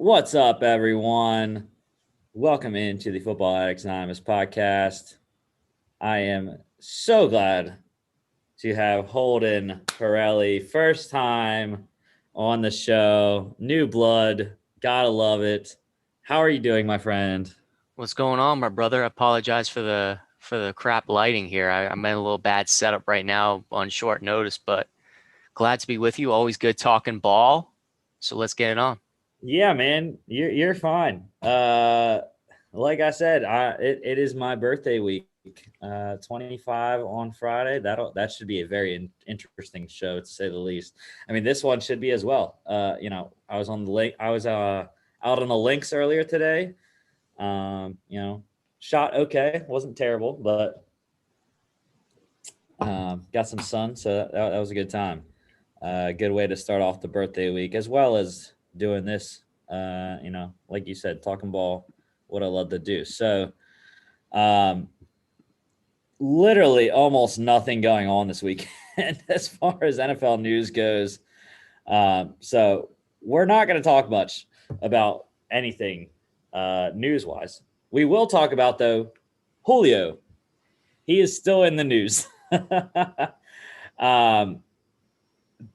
What's up, everyone? Welcome into the Football Addicts Anonymous podcast. I am so glad to have Holden Perrelli, first time on the show, new blood, gotta love it. How are you doing, my friend? What's going on, my brother? I apologize for the crap lighting here. I'm in a little bad setup right now on short notice, but glad to be with you. Always good talking ball. So let's get it on. Yeah, man, you're fine. Like I said, it is my birthday week. 25 on Friday. That should be a very interesting show, to say the least. I mean, this one should be as well. I was on the link. I was out on the links earlier today. Shot okay, wasn't terrible, but got some sun, so that was a good time. Good way to start off the birthday week, as well as doing this. Like you said, talking ball, what I love to do. So, um, literally almost nothing going on this weekend as far as NFL news goes. So we're not going to talk much about anything news wise. We will talk about, though, Julio. He is still in the news. um,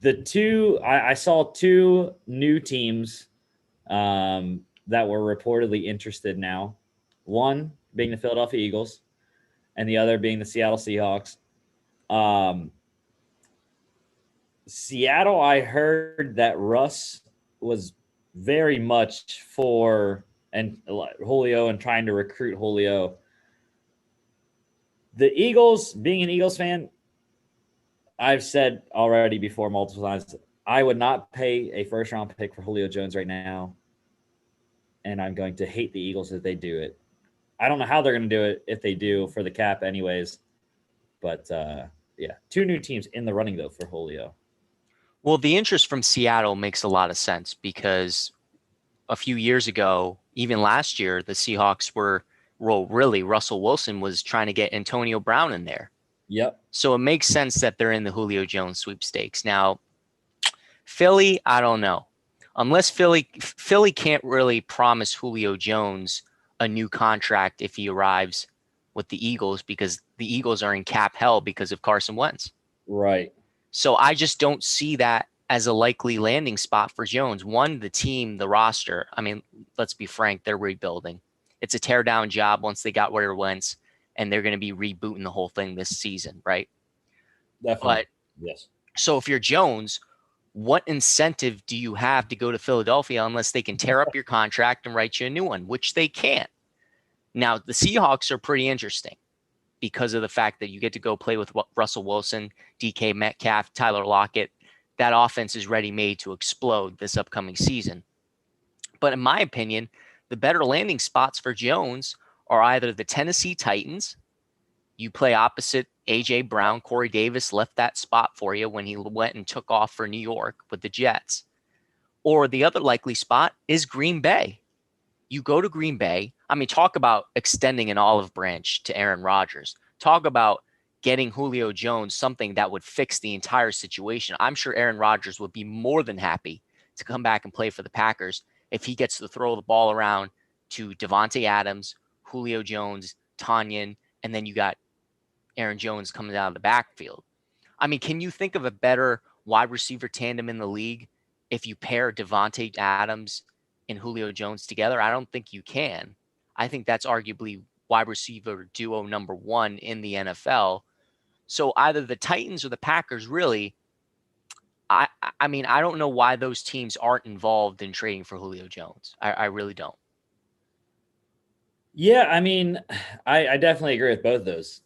I saw two new teams that were reportedly interested now. One being the Philadelphia Eagles, and the other being the Seattle Seahawks. Um, Seattle, I heard that Russ was very much for and Julio and trying to recruit Julio. The Eagles, being an Eagles fan, I've said already before multiple times, I would not pay a first round pick for Julio Jones right now. And I'm going to hate the Eagles if they do it. I don't know how they're going to do it if they do for the cap, anyways. But yeah, two new teams in the running, though, for Julio. Well, the interest from Seattle makes a lot of sense because a few years ago, even last year, the Seahawks were, well, really, Russell Wilson was trying to get Antonio Brown in there. Yep. So it makes sense that they're in the Julio Jones sweepstakes. Now, Philly, I don't know. Unless Philly can't really promise Julio Jones a new contract if he arrives with the Eagles because the Eagles are in cap hell because of Carson Wentz. Right. So I just don't see that as a likely landing spot for Jones. One, the team, the roster. I mean, let's be frank, they're rebuilding. It's a tear down job once they got where it went, and they're going to be rebooting the whole thing this season, right? Definitely. But Yes. so if you're Jones, what incentive do you have to go to Philadelphia unless they can tear up your contract and write you a new one, which they can't? Now, the Seahawks are pretty interesting because of the fact that you get to go play with Russell Wilson, DK Metcalf, Tyler Lockett. That offense is ready-made to explode this upcoming season. But in my opinion, the better landing spots for Jones are either the Tennessee Titans. You play opposite A.J. Brown. Corey Davis left that spot for you when he went and took off for New York with the Jets. Or the other likely spot is Green Bay. You go to Green Bay. I mean, talk about extending an olive branch to Aaron Rodgers. Talk about getting Julio Jones something that would fix the entire situation. I'm sure Aaron Rodgers would be more than happy to come back and play for the Packers if he gets to throw the ball around to Devontae Adams, Julio Jones, Tanyan, and then you got Aaron Jones coming out of the backfield. I mean, can you think of a better wide receiver tandem in the league if you pair Devontae Adams and Julio Jones together? I don't think you can. I think that's arguably wide receiver duo number one in the NFL. So either the Titans or the Packers, really, I mean, I don't know why those teams aren't involved in trading for Julio Jones. I really don't. Yeah, I mean, I definitely agree with both of those.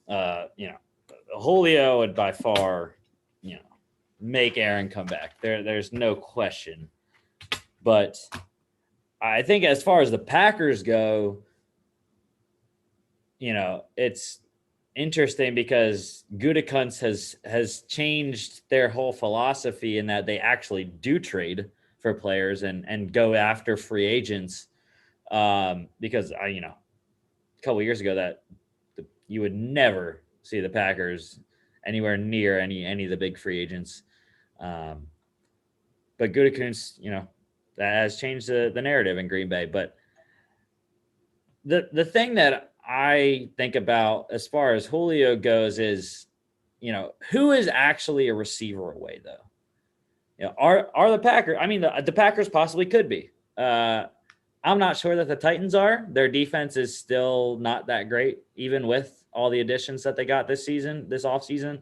Julio would by far, make Aaron come back. There's no question. But I think as far as the Packers go, it's interesting because Gutekunst has changed their whole philosophy in that they actually do trade for players and go after free agents. Because a couple of years ago that you would never see the Packers anywhere near any of the big free agents. But Gutekunst, that has changed the narrative in Green Bay. But the thing that I think about as far as Julio goes is, who is actually a receiver away though? Are the Packers? I mean, the Packers possibly could be. I'm not sure that the Titans are. Their defense is still not that great, even with all the additions that they got this offseason.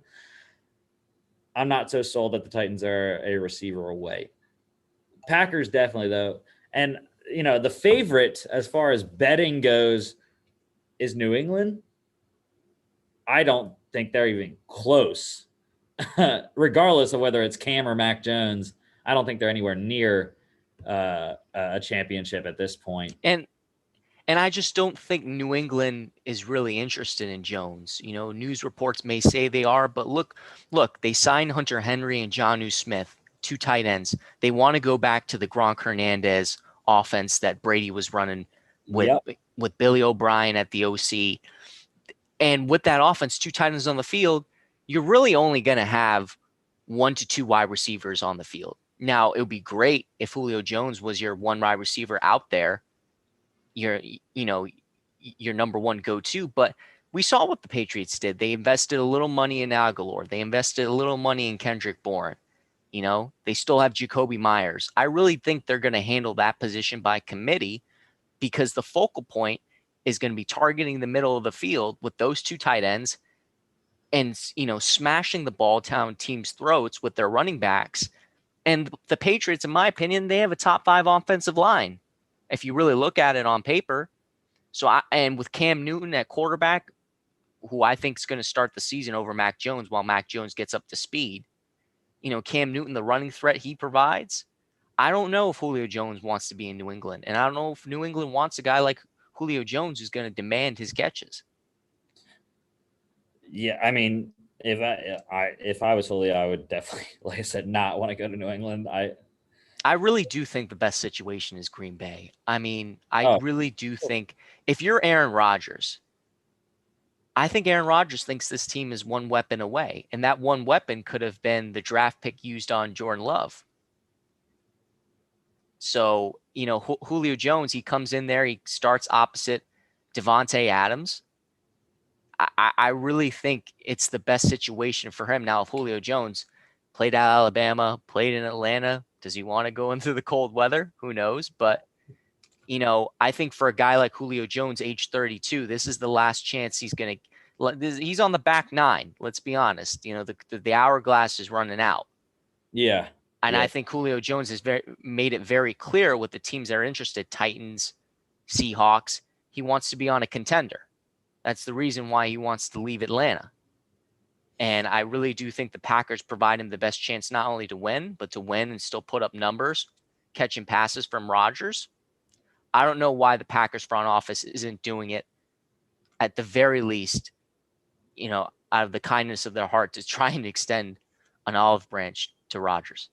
I'm not so sold that the Titans are a receiver away. Packers definitely though, and the favorite as far as betting goes is New England. I don't think they're even close, regardless of whether it's Cam or Mac Jones. I don't think they're anywhere near a championship at this point. And I just don't think New England is really interested in Jones. News reports may say they are, but look, they signed Hunter Henry and Jonnu Smith, 2 tight ends. They want to go back to the Gronk Hernandez offense that Brady was running with Billy O'Brien at the OC. And with that offense, 2 tight ends on the field, you're really only going to have 1 to 2 wide receivers on the field. Now, it would be great if Julio Jones was your 1 wide receiver out there, your number 1 go-to. But we saw what the Patriots did. They invested a little money in Aguilar. They invested a little money in Kendrick Bourne. They still have Jacoby Myers. I really think they're going to handle that position by committee, because the focal point is going to be targeting the middle of the field with those 2 tight ends and, smashing the ball down teams' throats with their running backs. And the Patriots, in my opinion, they have a top 5 offensive line, if you really look at it on paper. And with Cam Newton at quarterback, who I think is going to start the season over Mac Jones while Mac Jones gets up to speed, Cam Newton, the running threat he provides, I don't know if Julio Jones wants to be in New England. And I don't know if New England wants a guy like Julio Jones who's going to demand his catches. Yeah, I mean, if I was Julio, I would definitely, like I said, not want to go to New England. I really do think the best situation is Green Bay. I mean, I really do think if you're Aaron Rodgers, I think Aaron Rodgers thinks this team is 1 weapon away. And that 1 weapon could have been the draft pick used on Jordan Love. So, Julio Jones, he comes in there, he starts opposite Devontae Adams. I really think it's the best situation for him. Now, if Julio Jones played at Alabama, played in Atlanta, does he want to go into the cold weather? Who knows? But, I think for a guy like Julio Jones, age 32, this is the last chance he's going to – he's on the back 9, let's be honest. The hourglass is running out. Yeah. And I think Julio Jones has made it very clear with the teams that are interested, Titans, Seahawks, he wants to be on a contender. That's the reason why he wants to leave Atlanta. And I really do think the Packers provide him the best chance not only to win, but to win and still put up numbers, catching passes from Rodgers. I don't know why the Packers front office isn't doing it at the very least, out of the kindness of their heart, to try and extend an olive branch to Rodgers.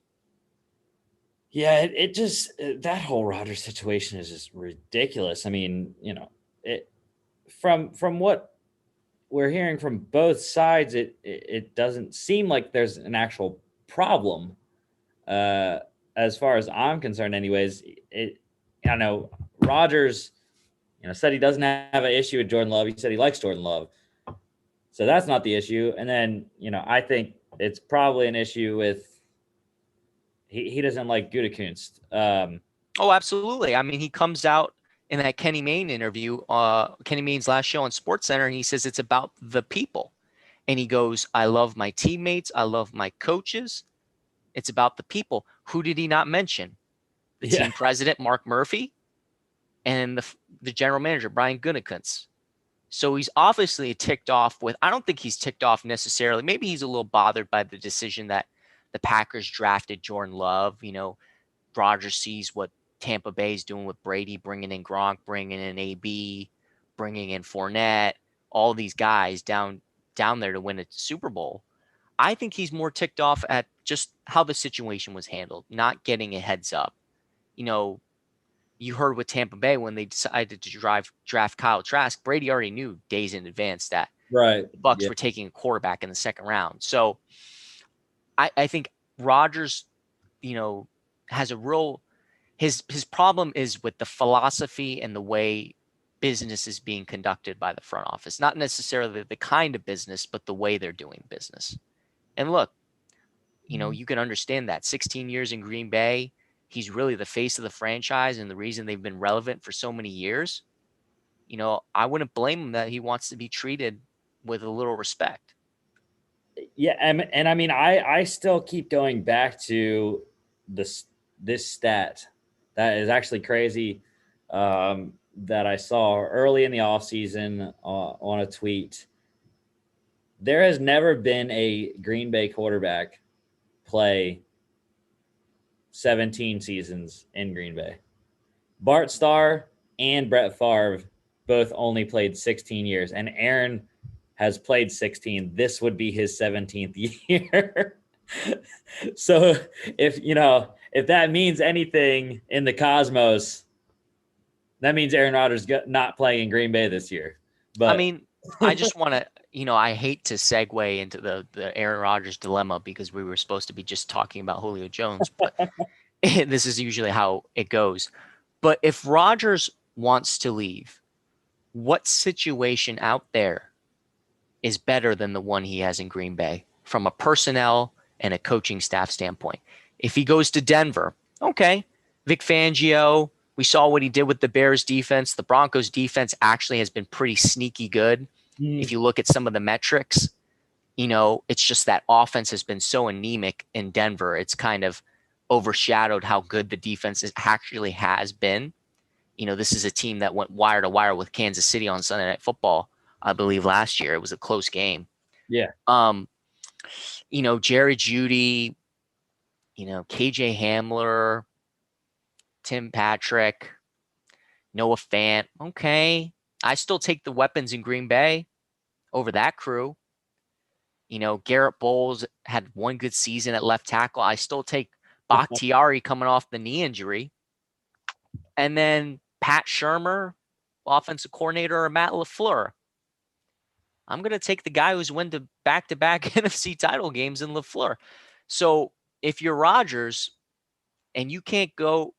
Yeah, it just that whole Rodgers situation is just ridiculous. I mean, from what we're hearing from both sides, it doesn't seem like there's an actual problem. As far as I'm concerned, anyways, I know Rodgers, said he doesn't have an issue with Jordan Love. He said he likes Jordan Love, so that's not the issue. And then, I think it's probably an issue with he doesn't like Gutekunst. Oh, absolutely. I mean, he comes out in that Kenny Mayne interview, Kenny Mayne's last show on SportsCenter, and he says it's about the people. And he goes, I love my teammates. I love my coaches. It's about the people. Who did he not mention? The team president, Mark Murphy, and the general manager, Brian Gutekunst. So he's obviously ticked off with, I don't think he's ticked off necessarily. Maybe he's a little bothered by the decision that the Packers drafted Jordan Love. Rodgers sees what Tampa Bay is doing with Brady, bringing in Gronk, bringing in AB, bringing in Fournette, all these guys down there to win a Super Bowl. I think he's more ticked off at just how the situation was handled, not getting a heads up. You heard with Tampa Bay when they decided to draft Kyle Trask, Brady already knew days in advance that the Bucs were taking a quarterback in the 2nd round. So I think Rodgers, has a real his problem is with the philosophy and the way business is being conducted by the front office, not necessarily the kind of business, but the way they're doing business. And look, you can understand that 16 years in Green Bay, he's really the face of the franchise and the reason they've been relevant for so many years. I wouldn't blame him that he wants to be treated with a little respect. Yeah, and I mean, I still keep going back to this stat that is actually crazy, that I saw early in the offseason on a tweet. There has never been a Green Bay quarterback play 17 seasons in Green Bay. Bart Starr and Brett Favre both only played 16 years, and Aaron has played 16. This would be his 17th year. So if that means anything in the cosmos, that means Aaron Rodgers not playing in Green Bay this year. But I mean, I just want to, I hate to segue into the Aaron Rodgers dilemma because we were supposed to be just talking about Julio Jones, but this is usually how it goes. But if Rodgers wants to leave, what situation out there is better than the one he has in Green Bay from a personnel and a coaching staff standpoint? If he goes to Denver, okay, Vic Fangio, we saw what he did with the Bears defense. The Broncos defense actually has been pretty sneaky good. If you look at some of the metrics, it's just that offense has been so anemic in Denver. It's kind of overshadowed how good the defense actually has been. This is a team that went wire to wire with Kansas City on Sunday Night Football, I believe last year. It was a close game. Yeah. Jerry Jeudy, KJ Hamler, Tim Patrick, Noah Fant. Okay. I still take the weapons in Green Bay over that crew. Garrett Bowles had one good season at left tackle. I still take Bakhtiari coming off the knee injury. And then Pat Shurmur, offensive coordinator, or Matt LaFleur. I'm going to take the guy who's won the back-to-back NFC title games in LaFleur. So if you're Rodgers and you can't go,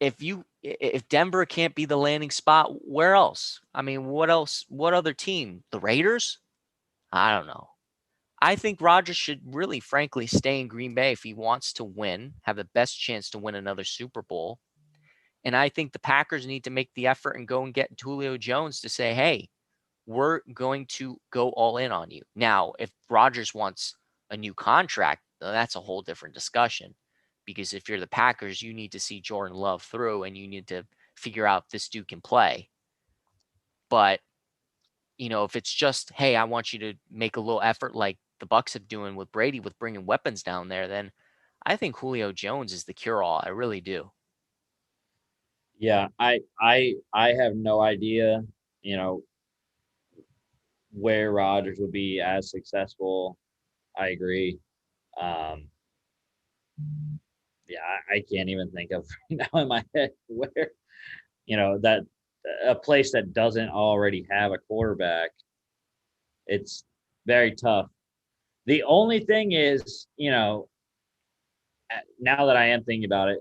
if Denver can't be the landing spot, where else? I mean, what else? What other team? The Raiders? I don't know. I think Rodgers should really, frankly, stay in Green Bay if he wants to win, have the best chance to win another Super Bowl. And I think the Packers need to make the effort and go and get Julio Jones to say, hey, we're going to go all in on you. Now, if Rodgers wants a new contract, that's a whole different discussion. Because if you're the Packers, you need to see Jordan Love through and you need to figure out if this dude can play. But, if it's just, hey, I want you to make a little effort like the Bucs have doing with Brady with bringing weapons down there, then I think Julio Jones is the cure-all. I really do. Yeah, I have no idea, where Rodgers would be as successful. I agree. Yeah, I can't even think of right now in my head where, that a place that doesn't already have a quarterback. It's very tough. The only thing is, now that I am thinking about it,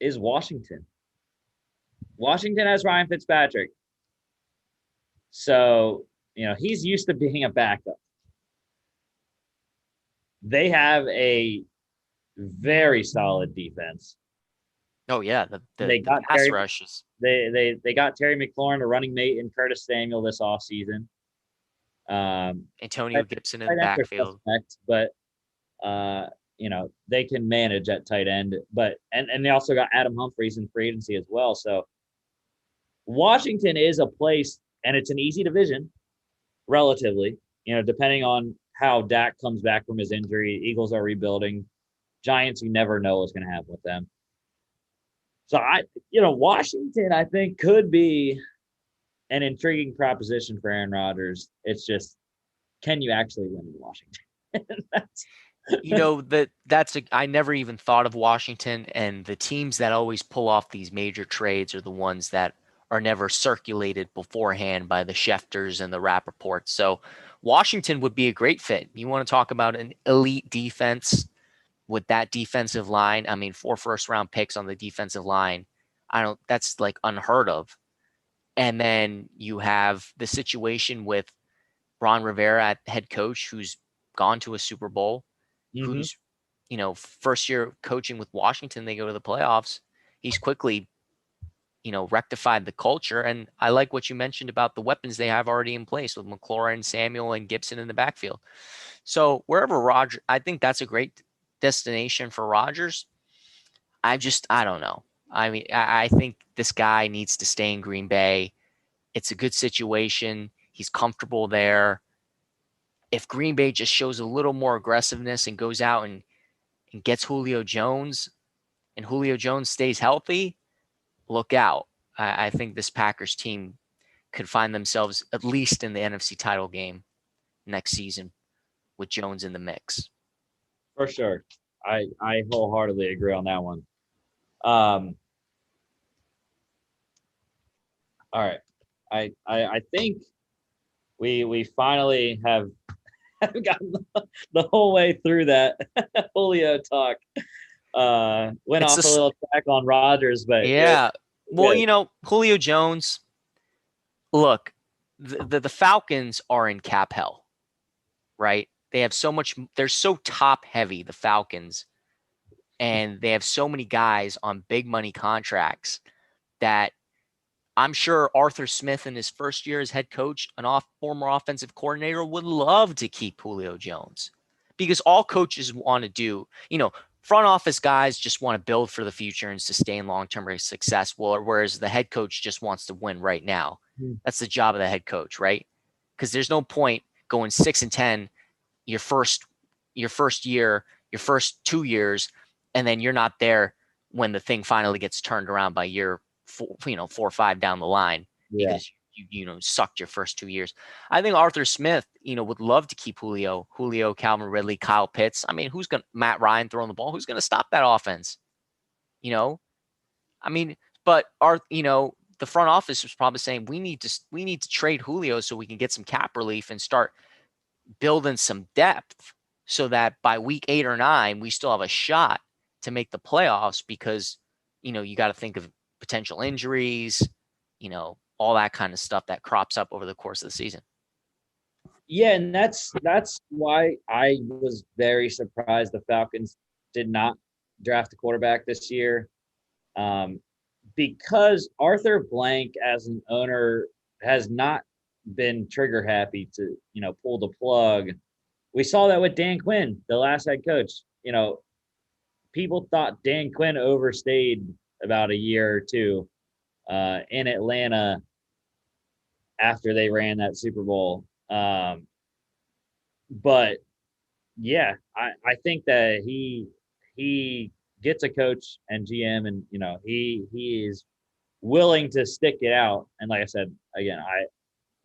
is Washington. Washington has Ryan Fitzpatrick. So, he's used to being a backup. They have a very solid defense. Oh yeah, They the got pass Terry, rushes. they got Terry McLaurin, a running mate, and Curtis Samuel this offseason. Antonio Gibson in the tight end are backfield. suspect, but they can manage at tight end. But and they also got Adam Humphries in free agency as well. So Washington is a place, and it's an easy division, relatively. Depending on how Dak comes back from his injury, Eagles are rebuilding. Giants, you never know what's going to happen with them. So Washington, I think, could be an intriguing proposition for Aaron Rodgers. It's just, can you actually win in Washington? I never even thought of Washington, and the teams that always pull off these major trades are the ones that are never circulated beforehand by the Schefters and the Rappaports. So Washington would be a great fit. You want to talk about an elite defense with that defensive line. I mean, 4 first-round picks on the defensive line. That's like unheard of. And then you have the situation with Ron Rivera at head coach, who's gone to a Super Bowl, who's, first year coaching with Washington, they go to the playoffs. He's quickly, rectified the culture. And I like what you mentioned about the weapons they have already in place with McLaurin, Samuel, and Gibson in the backfield. So wherever I think that's a great destination for Rodgers. I don't know. I mean, I think this guy needs to stay in Green Bay. It's a good situation. He's comfortable there. If Green Bay just shows a little more aggressiveness and goes out and gets Julio Jones, and Julio Jones stays healthy, look out. I think this Packers team could find themselves at least in the NFC title game next season with Jones in the mix. For sure. I wholeheartedly agree on that one. All right. I think we finally have gotten the whole way through that Julio talk. Went off a little track on Rodgers, but yeah. Well, Julio Jones. Look, the Falcons are in cap hell, right? They have so much. They're so top heavy, the Falcons, and they have so many guys on big money contracts that I'm sure Arthur Smith in his first year as head coach, former offensive coordinator, would love to keep Julio Jones, because all coaches want to do, front office guys just want to build for the future and sustain long-term success. Whereas the head coach just wants to win right now. That's the job of the head coach, right? Because there's no point going 6-10 your first year, your first 2 years, and then you're not there when the thing finally gets turned around by year 4 or 5 down the line, because you sucked your first 2 years. I think Arthur Smith, would love to keep Julio, Calvin Ridley, Kyle Pitts. I mean, Matt Ryan throwing the ball? Who's going to stop that offense? I mean, but the front office was probably saying we need to trade Julio so we can get some cap relief and start building some depth, so that by week 8 or 9 we still have a shot to make the playoffs, because you got to think of potential injuries, all that kind of stuff that crops up over the course of the season. Yeah, and that's why I was very surprised the Falcons did not draft a quarterback this year, because Arthur Blank as an owner has not been trigger happy to pull the plug. We saw that with Dan Quinn, the last head coach. People thought Dan Quinn overstayed about a year or two in Atlanta after they ran that Super Bowl. But yeah, I think that he gets a coach and GM, and he is willing to stick it out. And like I said, again, I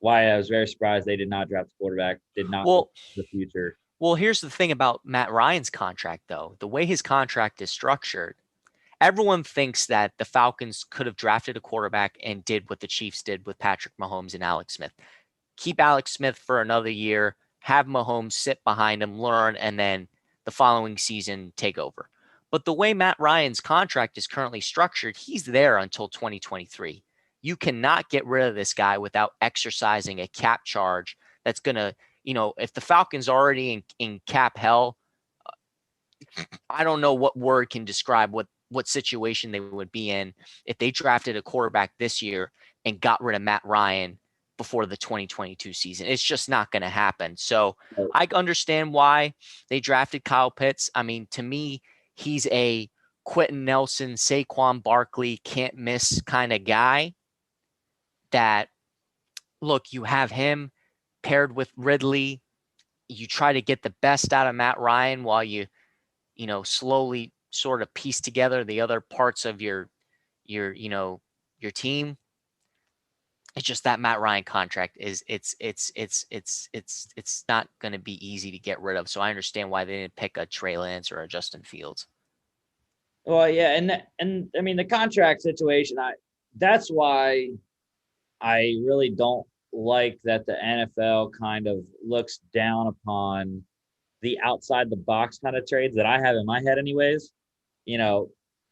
was very surprised they did not draft a quarterback, did not look the future. Well, here's the thing about Matt Ryan's contract, though. The way his contract is structured, everyone thinks that the Falcons could have drafted a quarterback and did what the Chiefs did with Patrick Mahomes and Alex Smith. Keep Alex Smith for another year, have Mahomes sit behind him, learn, and then the following season take over. But the way Matt Ryan's contract is currently structured, he's there until 2023. You cannot get rid of this guy without exercising a cap charge that's going to, if the Falcons are already in cap hell, I don't know what word can describe what situation they would be in if they drafted a quarterback this year and got rid of Matt Ryan before the 2022 season. It's just not going to happen. So I understand why they drafted Kyle Pitts. I mean, to me, he's a Quentin Nelson, Saquon Barkley, can't miss kind of guy that, look, you have him paired with Ridley. You try to get the best out of Matt Ryan while you slowly sort of piece together the other parts of your team. It's just that Matt Ryan contract is it's not going to be easy to get rid of. So I understand why they didn't pick a Trey Lance or a Justin Fields. Well, yeah, and I mean the contract situation. That's why I really don't like that the NFL kind of looks down upon the outside the box kind of trades that I have in my head, anyways.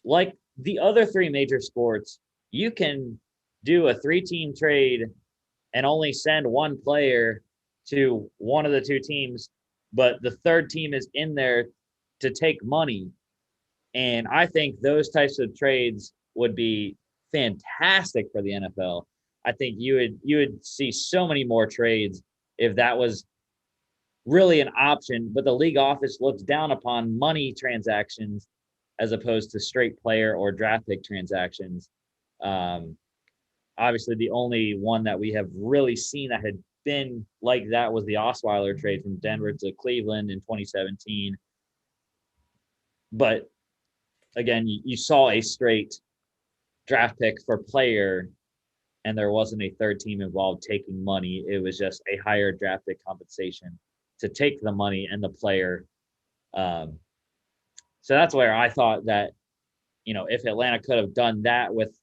Like the other three major sports, you can do a 3-team trade and only send one player to one of the two teams, but the third team is in there to take money. And I think those types of trades would be fantastic for the NFL. I think you would see so many more trades if that was really an option, but the league office looks down upon money transactions as opposed to straight player or draft pick transactions. Um, Obviously, the only one that we have really seen that had been like that was the Osweiler trade from Denver to Cleveland in 2017. But again, you saw a straight draft pick for player, and there wasn't a third team involved taking money. It was just a higher draft pick compensation to take the money and the player. Um, so that's where I thought that, if Atlanta could have done that with,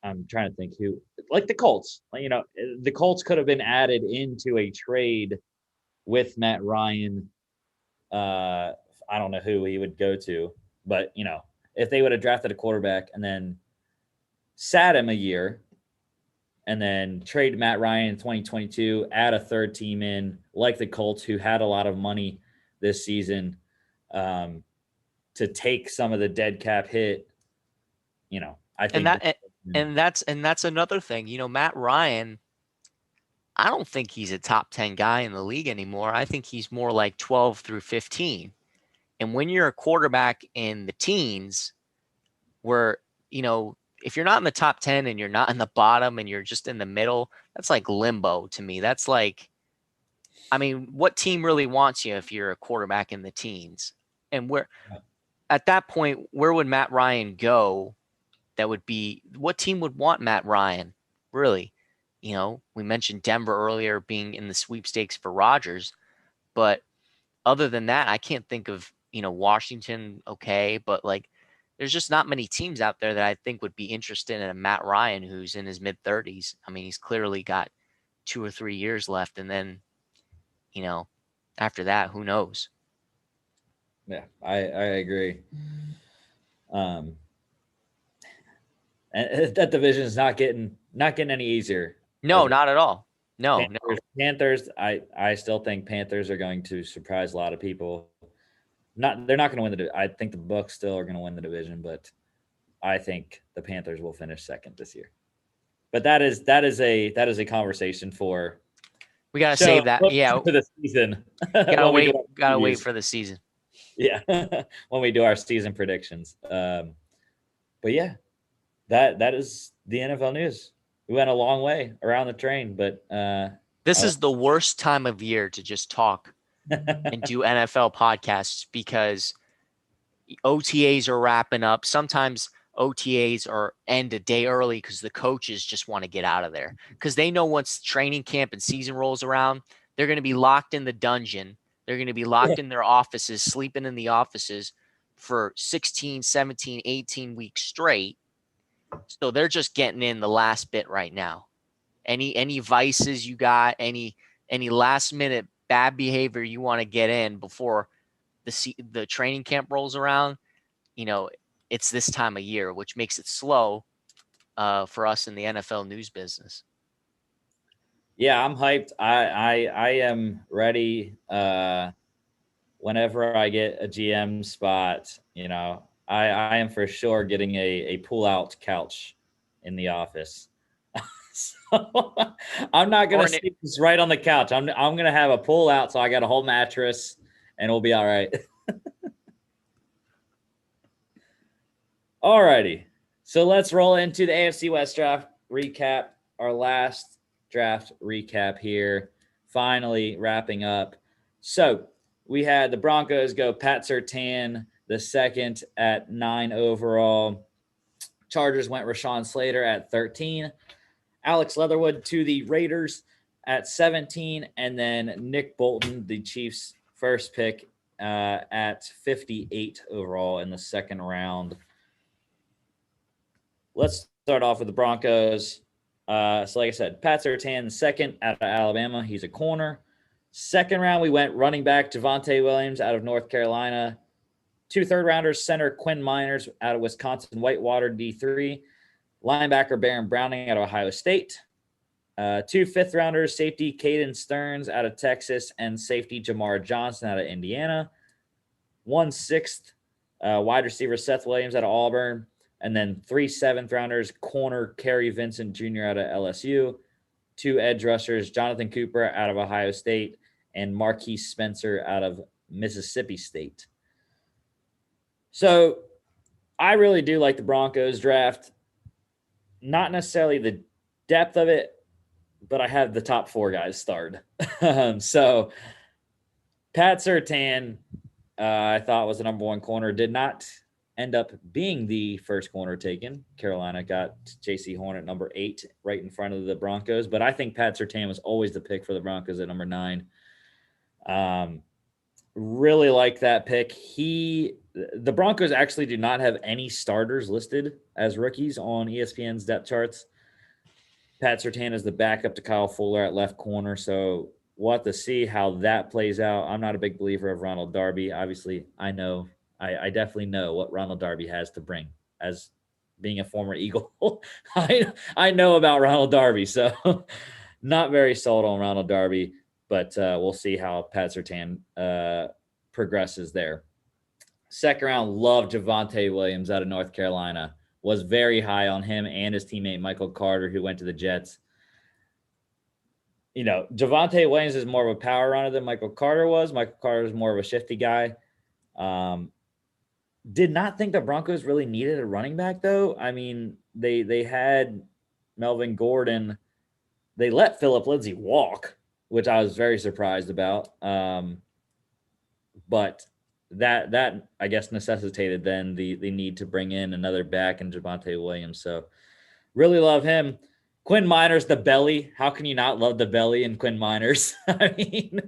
I'm trying to think who, like the Colts, the Colts could have been added into a trade with Matt Ryan. I don't know who he would go to, but if they would have drafted a quarterback and then sat him a year and then trade Matt Ryan in 2022, add a third team in like the Colts, who had a lot of money this season, to take some of the dead cap hit. I think that's another thing. Matt Ryan, I don't think he's a top 10 guy in the league anymore. I think he's more like 12 through 15. And when you're a quarterback in the teens, where, if you're not in the top 10 and you're not in the bottom and you're just in the middle, that's like limbo to me. That's like, I mean, what team really wants you if you're a quarterback in the teens? And at that point, where would Matt Ryan go? What team would want Matt Ryan? Really? We mentioned Denver earlier being in the sweepstakes for Rodgers, but other than that, I can't think of, Washington. Okay. But like, there's just not many teams out there that I think would be interested in a Matt Ryan who's in his mid-30s. I mean, he's clearly got 2 or 3 years left. And then, after that, who knows? Yeah, I agree. Um, and that division is not getting any easier. No, not at all. No. Panthers. I still think Panthers are going to surprise a lot of people. They're not going to win the. I think the Bucs still are going to win the division, but I think the Panthers will finish second this year. But that is a conversation for. We gotta save that. Yeah, for the season. Gotta wait for the season. Yeah, when we do our season predictions. But yeah, that is the NFL news. We went a long way around the train, but this is the worst time of year to just talk and do NFL podcasts because OTAs are wrapping up. Sometimes OTAs end a day early because the coaches just want to get out of there because they know once training camp and season rolls around, they're going to be locked in the dungeon. They're going to be locked in their offices, sleeping in the offices for 16, 17, 18 weeks straight. So they're just getting in the last bit right now. Any vices you got, any last minute bad behavior you want to get in before the training camp rolls around, it's this time of year, which makes it slow for us in the NFL news business. Yeah, I'm hyped. I am ready. Whenever I get a GM spot, I am for sure getting a pull-out couch in the office. So I'm not gonna sleep right on the couch. I'm gonna have a pull-out, so I got a whole mattress, and we'll be all right. All righty. So let's roll into the AFC West draft recap. Our last draft recap here. Finally wrapping up. So we had the Broncos go Pat Surtain, the second at 9 overall. Chargers went Rashawn Slater at 13. Alex Leatherwood to the Raiders at 17. And then Nick Bolton, the Chiefs' first pick, at 58 overall in the second round. Let's start off with the Broncos. So like I said, Pat Surtain, the second out of Alabama. He's a corner. Second round, we went running back Javonte Williams out of North Carolina. 2 third-rounders, center Quinn Miners out of Wisconsin Whitewater D3. Linebacker Baron Browning out of Ohio State. 2 fifth-rounders, safety Caden Stearns out of Texas, and safety Jamar Johnson out of Indiana. 1 sixth, wide receiver Seth Williams out of Auburn. And then 3 seventh-rounders, corner Kerry Vincent Jr. out of LSU. 2 edge rushers, Jonathan Cooper out of Ohio State, and Marquise Spencer out of Mississippi State. So I really do like the Broncos draft. Not necessarily the depth of it, but I have the top 4 guys starred. So Pat Surtain, I thought was the number 1 corner, did not end up being the first corner taken. Carolina got J.C. Horn at number 8, right in front of the Broncos. But I think Pat Surtain was always the pick for the Broncos at number 9. Really like that pick. The Broncos actually do not have any starters listed as rookies on ESPN's depth charts. Pat Surtain is the backup to Kyle Fuller at left corner, so we'll have to see how that plays out. I'm not a big believer of Ronald Darby. Obviously, I definitely know what Ronald Darby has to bring as being a former Eagle. I know about Ronald Darby, so not very sold on Ronald Darby, but we'll see how Pat Surtain progresses there. Second round, love Javonte Williams out of North Carolina. Was very high on him and his teammate Michael Carter, who went to the Jets. You know, Javonte Williams is more of a power runner than Michael Carter was. Michael Carter is more of a shifty guy. Did not think the Broncos really needed a running back, though. I mean, they had Melvin Gordon. They let Phillip Lindsay walk, which I was very surprised about. But that I guess necessitated then the need to bring in another back in Javonte Williams. So really love him. Quinn Miners, the belly. How can you not love the belly in Quinn Miners? I mean,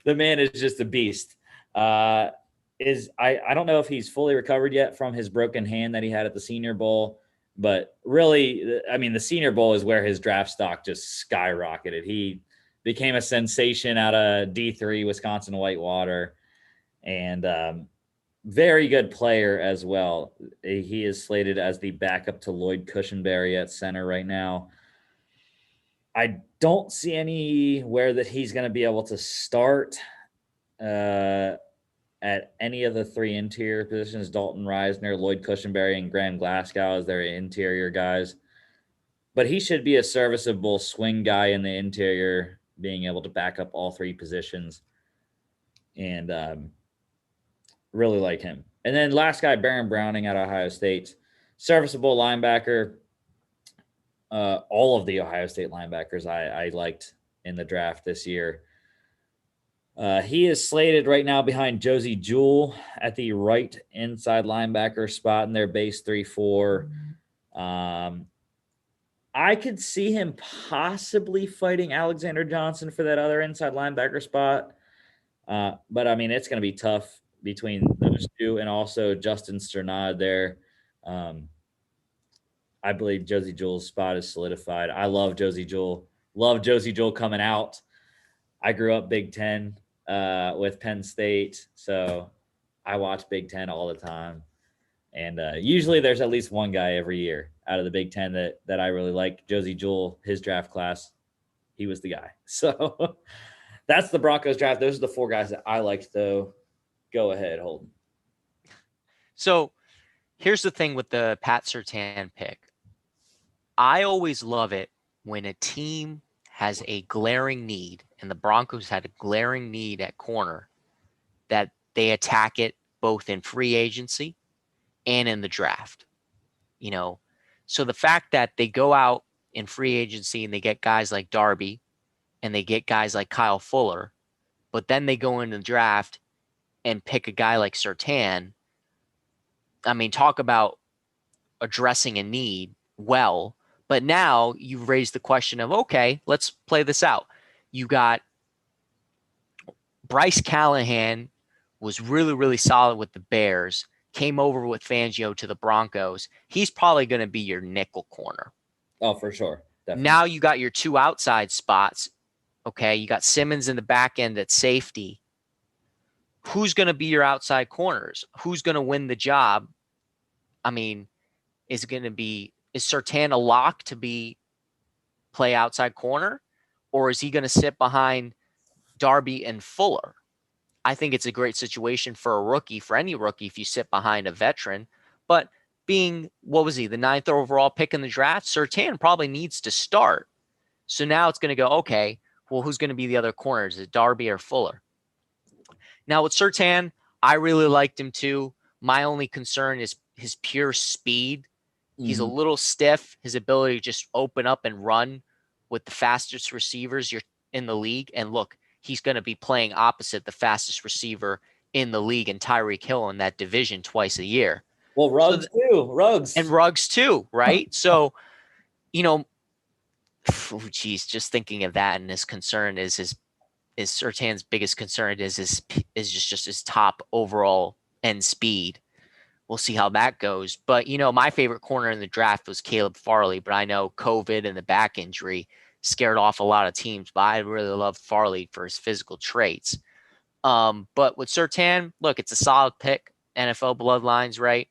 the man is just a beast. I don't know if he's fully recovered yet from his broken hand that he had at the Senior Bowl, but really, I mean, the Senior Bowl is where his draft stock just skyrocketed. He became a sensation out of D3 Wisconsin Whitewater. And very good player as well. He is slated as the backup to Lloyd Cushenberry at center right now. I don't see anywhere that he's going to be able to start at any of the 3 interior positions. Dalton Reisner, Lloyd Cushenberry, and Graham Glasgow as their interior guys. But he should be a serviceable swing guy in the interior, being able to back up all 3 positions. And really like him. And then last guy, Baron Browning out of Ohio State. Serviceable linebacker. All of the Ohio State linebackers I liked in the draft this year. He is slated right now behind Josie Jewell at the right inside linebacker spot in their base 3-4. I could see him possibly fighting Alexander Johnson for that other inside linebacker spot. But, I mean, it's going to be tough between those 2 and also Justin Sternad there. I believe Josie Jewell's spot is solidified. I love Josie Jewell. Love Josie Jewell coming out. I grew up Big Ten with Penn State, so I watch Big Ten all the time. And usually there's at least one guy every year out of the Big Ten that I really like. Josie Jewell, his draft class, he was the guy. So that's the Broncos draft. Those are the 4 guys that I liked, though. Go ahead, Holden. So here's the thing with the Pat Surtain pick. I always love it when a team has a glaring need, and the Broncos had a glaring need at corner, that they attack it both in free agency and in the draft. You know, so the fact that they go out in free agency and they get guys like Darby and they get guys like Kyle Fuller, but then they go into the draft and pick a guy like Surtain. I mean, talk about addressing a need well. But now you've raised the question of, okay, let's play this out. You got Bryce Callahan was really, really solid with the Bears, came over with Fangio to the Broncos. He's probably going to be your nickel corner. Oh, for sure. Definitely. Now you got your 2 outside spots Okay, you got Simmons in the back end at safety. Who's going to be your outside corners? Who's going to win the job? I mean, is Surtain a lock to play outside corner, or is he going to sit behind Darby and Fuller? I think it's a great situation for a rookie, for any rookie, if you sit behind a veteran. But being, what was he, the 9th overall pick in the draft, Surtain probably needs to start. So now it's going to go, okay, well, who's going to be the other corners? Is it Darby or Fuller? Now with Surtain, I really liked him too. My only concern is his pure speed. He's a little stiff. His ability to just open up and run with the fastest receivers you're in the league. And look, he's going to be playing opposite the fastest receiver in the league and Tyreek Hill in that division twice a year. Well, Ruggs too. Ruggs. And Ruggs too, right? So, you know, geez, just thinking of that, and his concern is Surtain's biggest concern is just his top overall end speed. We'll see how that goes. But, you know, my favorite corner in the draft was Caleb Farley, but I know COVID and the back injury scared off a lot of teams, but I really love Farley for his physical traits. But with Surtain, look, it's a solid pick. NFL bloodlines, right?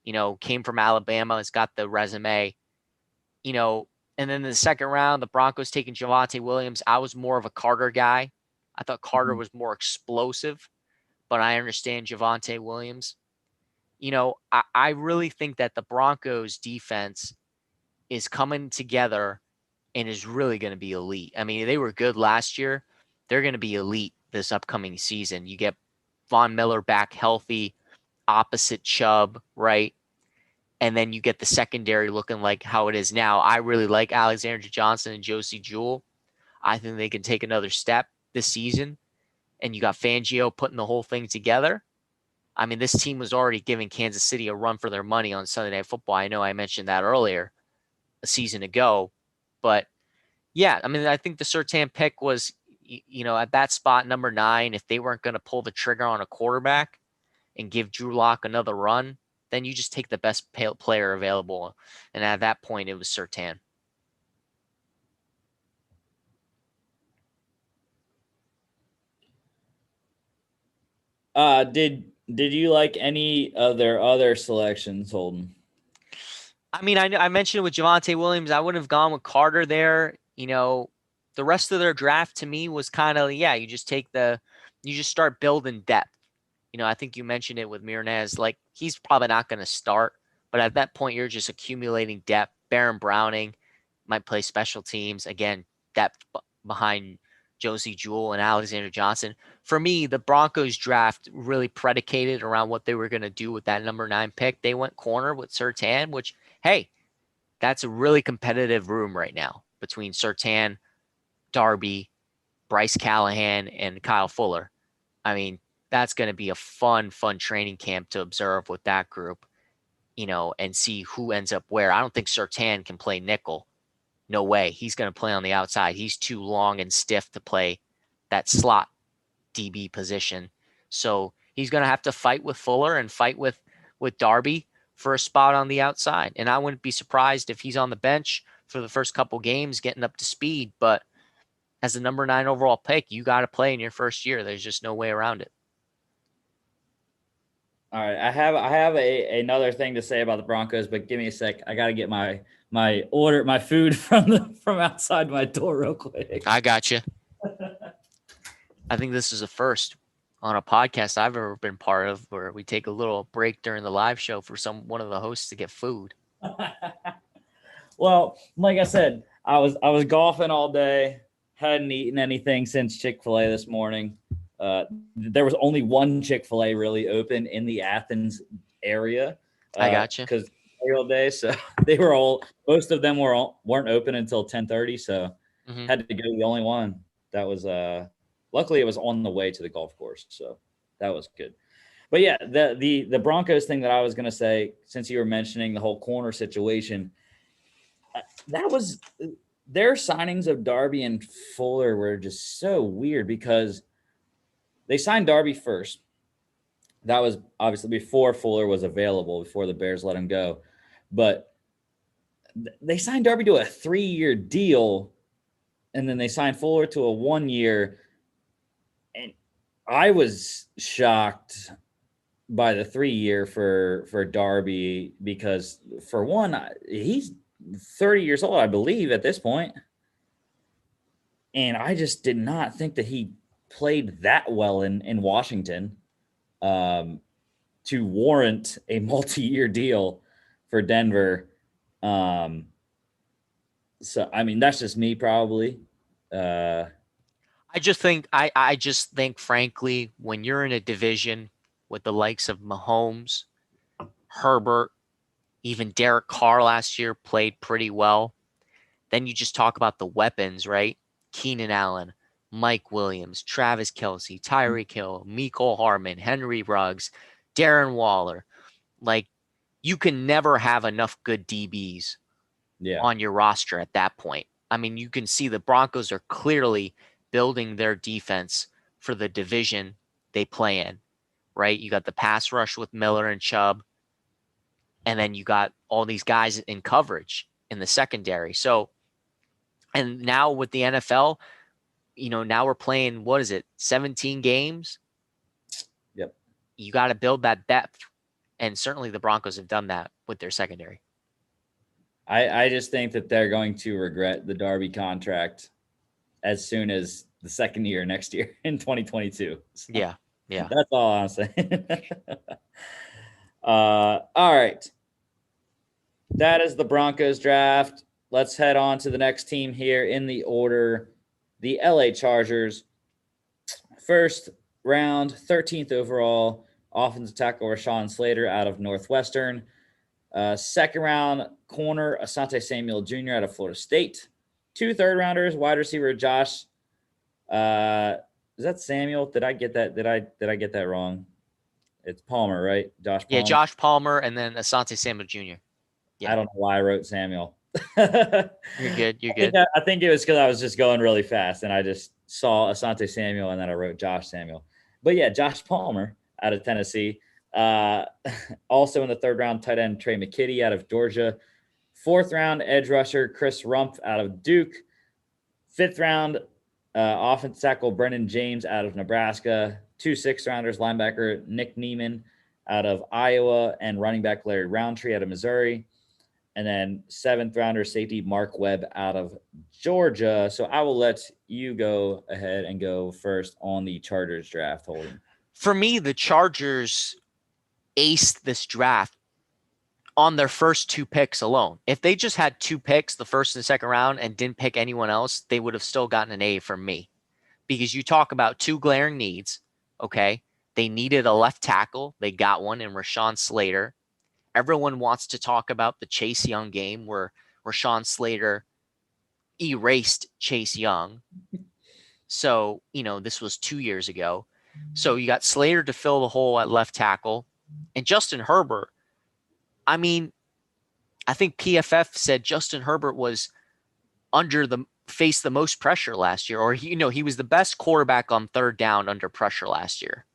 You know, came from Alabama, has got the resume, you know, and then in the second round, the Broncos taking Javonte Williams. I was more of a Carter guy. I thought Carter was more explosive, but I understand Javonte Williams. You know, I really think that the Broncos defense is coming together and is really going to be elite. I mean, they were good last year. They're going to be elite this upcoming season. You get Von Miller back healthy, opposite Chubb, right? And then you get the secondary looking like how it is now. I really like Alexander Johnson and Josie Jewell. I think they can take another step this season. And you got Fangio putting the whole thing together. I mean, this team was already giving Kansas City a run for their money on Sunday Night Football. I know I mentioned that earlier a season ago. But, yeah, I mean, I think the Surtain pick was, you know, at that spot, number 9, if they weren't going to pull the trigger on a quarterback and give Drew Lock another run, then you just take the best player available. And at that point, it was Surtain. Did you like any of their other selections, Holden? I mean, I mentioned it with Javonte Williams. I wouldn't have gone with Carter there. You know, the rest of their draft to me was kind of, yeah, you just start building depth. You know, I think you mentioned it with Mirenes. Like, he's probably not going to start, but at that point, you're just accumulating depth. Baron Browning might play special teams. Again, depth behind Josie Jewell and Alexander Johnson. For me, the Broncos draft really predicated around what they were going to do with that number 9 pick. They went corner with Surtain, which, hey, that's a really competitive room right now between Surtain, Darby, Bryce Callahan, and Kyle Fuller. I mean, that's going to be a fun training camp to observe with that group, you know, and see who ends up where. I don't think Surtain can play nickel. No way. He's going to play on the outside. He's too long and stiff to play that slot DB position. So he's going to have to fight with Fuller and fight with Darby for a spot on the outside. And I wouldn't be surprised if he's on the bench for the first couple games getting up to speed. But as the number 9 overall pick, you got to play in your first year. There's just no way around it. All right, I have another thing to say about the Broncos, but give me a sec. I got to get my food from outside my door real quick. I got you. I think this is a first on a podcast I've ever been part of where we take a little break during the live show for one of the hosts to get food. Well, like I said, I was golfing all day. Hadn't eaten anything since Chick-fil-A this morning. There was only one Chick-fil-A really open in the Athens area. I got you. Because all day, so most of them weren't open until 10:30. So had to go to the only one that was. Luckily, it was on the way to the golf course, so that was good. But yeah, the Broncos thing that I was going to say, since you were mentioning the whole corner situation, that was their signings of Darby and Fuller were just so weird because they signed Darby first. That was obviously before Fuller was available, before the Bears let him go. But they signed Darby to a 3-year deal and then they signed Fuller to a 1 year. And I was shocked by the 3 year for Darby, because for one, he's 30 years old, I believe, at this point. And I just did not think that he played that well in Washington to warrant a multi-year deal for Denver. So, I mean, that's just me probably. I just think, frankly, when you're in a division with the likes of Mahomes, Herbert, even Derek Carr last year played pretty well. Then you just talk about the weapons, right? Keenan Allen, Mike Williams, Travis Kelce, Tyreek Hill, Mecole Hardman, Henry Ruggs, Darren Waller. Like, you can never have enough good DBs on your roster at that point. I mean, you can see the Broncos are clearly building their defense for the division they play in, right? You got the pass rush with Miller and Chubb, and then you got all these guys in coverage in the secondary. So, and now with the NFL, now we're playing, 17 games? Yep. You got to build that depth. And certainly the Broncos have done that with their secondary. I just think that they're going to regret the Darby contract as soon as the second year next year in 2022. So yeah. That's all I'm saying. All right. That is the Broncos draft. Let's head on to the next team here in the order. The LA Chargers. First round, 13th overall, offensive tackle Rashawn Slater out of Northwestern. Second round, corner Asante Samuel Jr. out of Florida State. 2 third-rounders, wide receiver Josh. Is that Samuel? Did I get that? Did I get that wrong? It's Palmer, right? Josh Palmer. Yeah, Josh Palmer and then Asante Samuel Jr. Yeah. I don't know why I wrote Samuel. You're good. I think it was because I was just going really fast and I just saw Asante Samuel and then I wrote Josh Samuel. But yeah, Josh Palmer out of Tennessee. Also in the third round, tight end Trey McKitty out of Georgia. Fourth round, edge rusher Chris Rumpf out of Duke. Fifth round, offensive tackle Brendan James out of Nebraska. 2 sixth-rounders, linebacker Nick Neiman out of Iowa, and running back Larry Roundtree out of Missouri. And then 7th-rounder safety Mark Webb out of Georgia. So I will let you go ahead and go first on the Chargers draft, Holden. For me, the Chargers aced this draft on their first 2 picks alone. If they just had 2 picks, the first and the second round, and didn't pick anyone else, they would have still gotten an A from me. Because you talk about 2 glaring needs, okay? They needed a left tackle. They got one in Rashawn Slater. Everyone wants to talk about the Chase Young game where Rashawn Slater erased Chase Young. So, this was 2 years ago. So you got Slater to fill the hole at left tackle. And Justin Herbert, I mean, I think PFF said Justin Herbert was faced the most pressure last year, or he was the best quarterback on third down under pressure last year.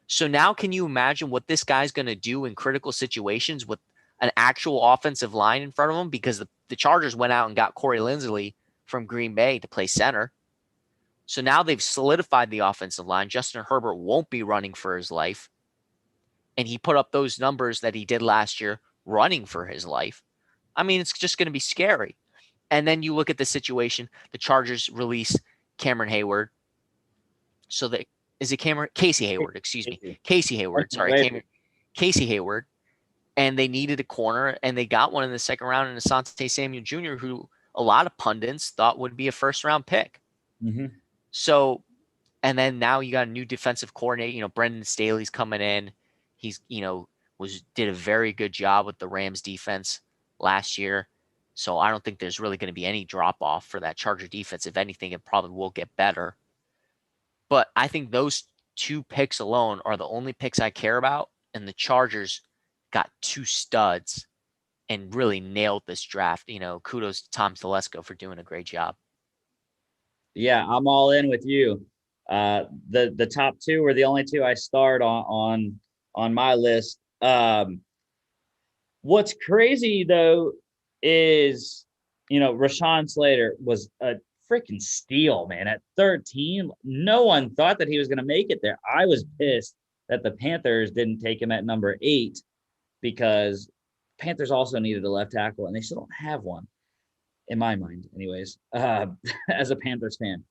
So now can you imagine what this guy's going to do in critical situations with an actual offensive line in front of him? Because the Chargers went out and got Corey Linsley from Green Bay to play center. So now they've solidified the offensive line. Justin Herbert won't be running for his life. And he put up those numbers that he did last year running for his life. I mean, it's just going to be scary. And then you look at the situation, the Chargers release Cameron Hayward. So Casey Hayward, excuse me. Casey Hayward, sorry. Casey Hayward. And they needed a corner, and they got one in the second round in Asante Samuel Jr., who a lot of pundits thought would be a first-round pick. Mm-hmm. So, and then now you got a new defensive coordinator. Brendan Staley's coming in. He's, did a very good job with the Rams defense last year. So I don't think there's really going to be any drop-off for that Charger defense. If anything, it probably will get better. But I think those 2 picks alone are the only picks I care about. And the Chargers got 2 studs and really nailed this draft. Kudos to Tom Telesco for doing a great job. Yeah, I'm all in with you. The top 2 were the only 2 I starred on my list. What's crazy though is, Rashawn Slater was a freaking steal, man. At 13, no one thought that he was going to make it there. I was pissed that the Panthers didn't take him at number 8 because Panthers also needed a left tackle, and they still don't have one, in my mind, anyways, as a Panthers fan.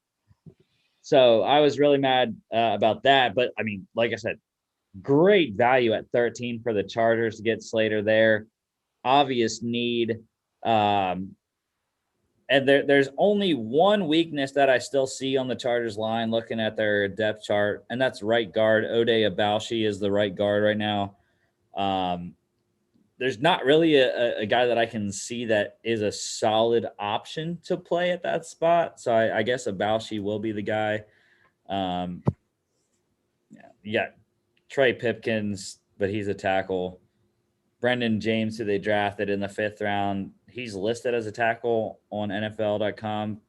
So I was really mad about that. But, I mean, like I said, great value at 13 for the Chargers to get Slater there. Obvious need. And there's only one weakness that I still see on the Chargers line looking at their depth chart, and that's right guard. Ode Abalshi is the right guard right now. There's not really a guy that I can see that is a solid option to play at that spot. So I guess Abalshi will be the guy. You got Trey Pipkins, but he's a tackle. Brendan James, who they drafted in the 5th round, he's listed as a tackle on NFL.com,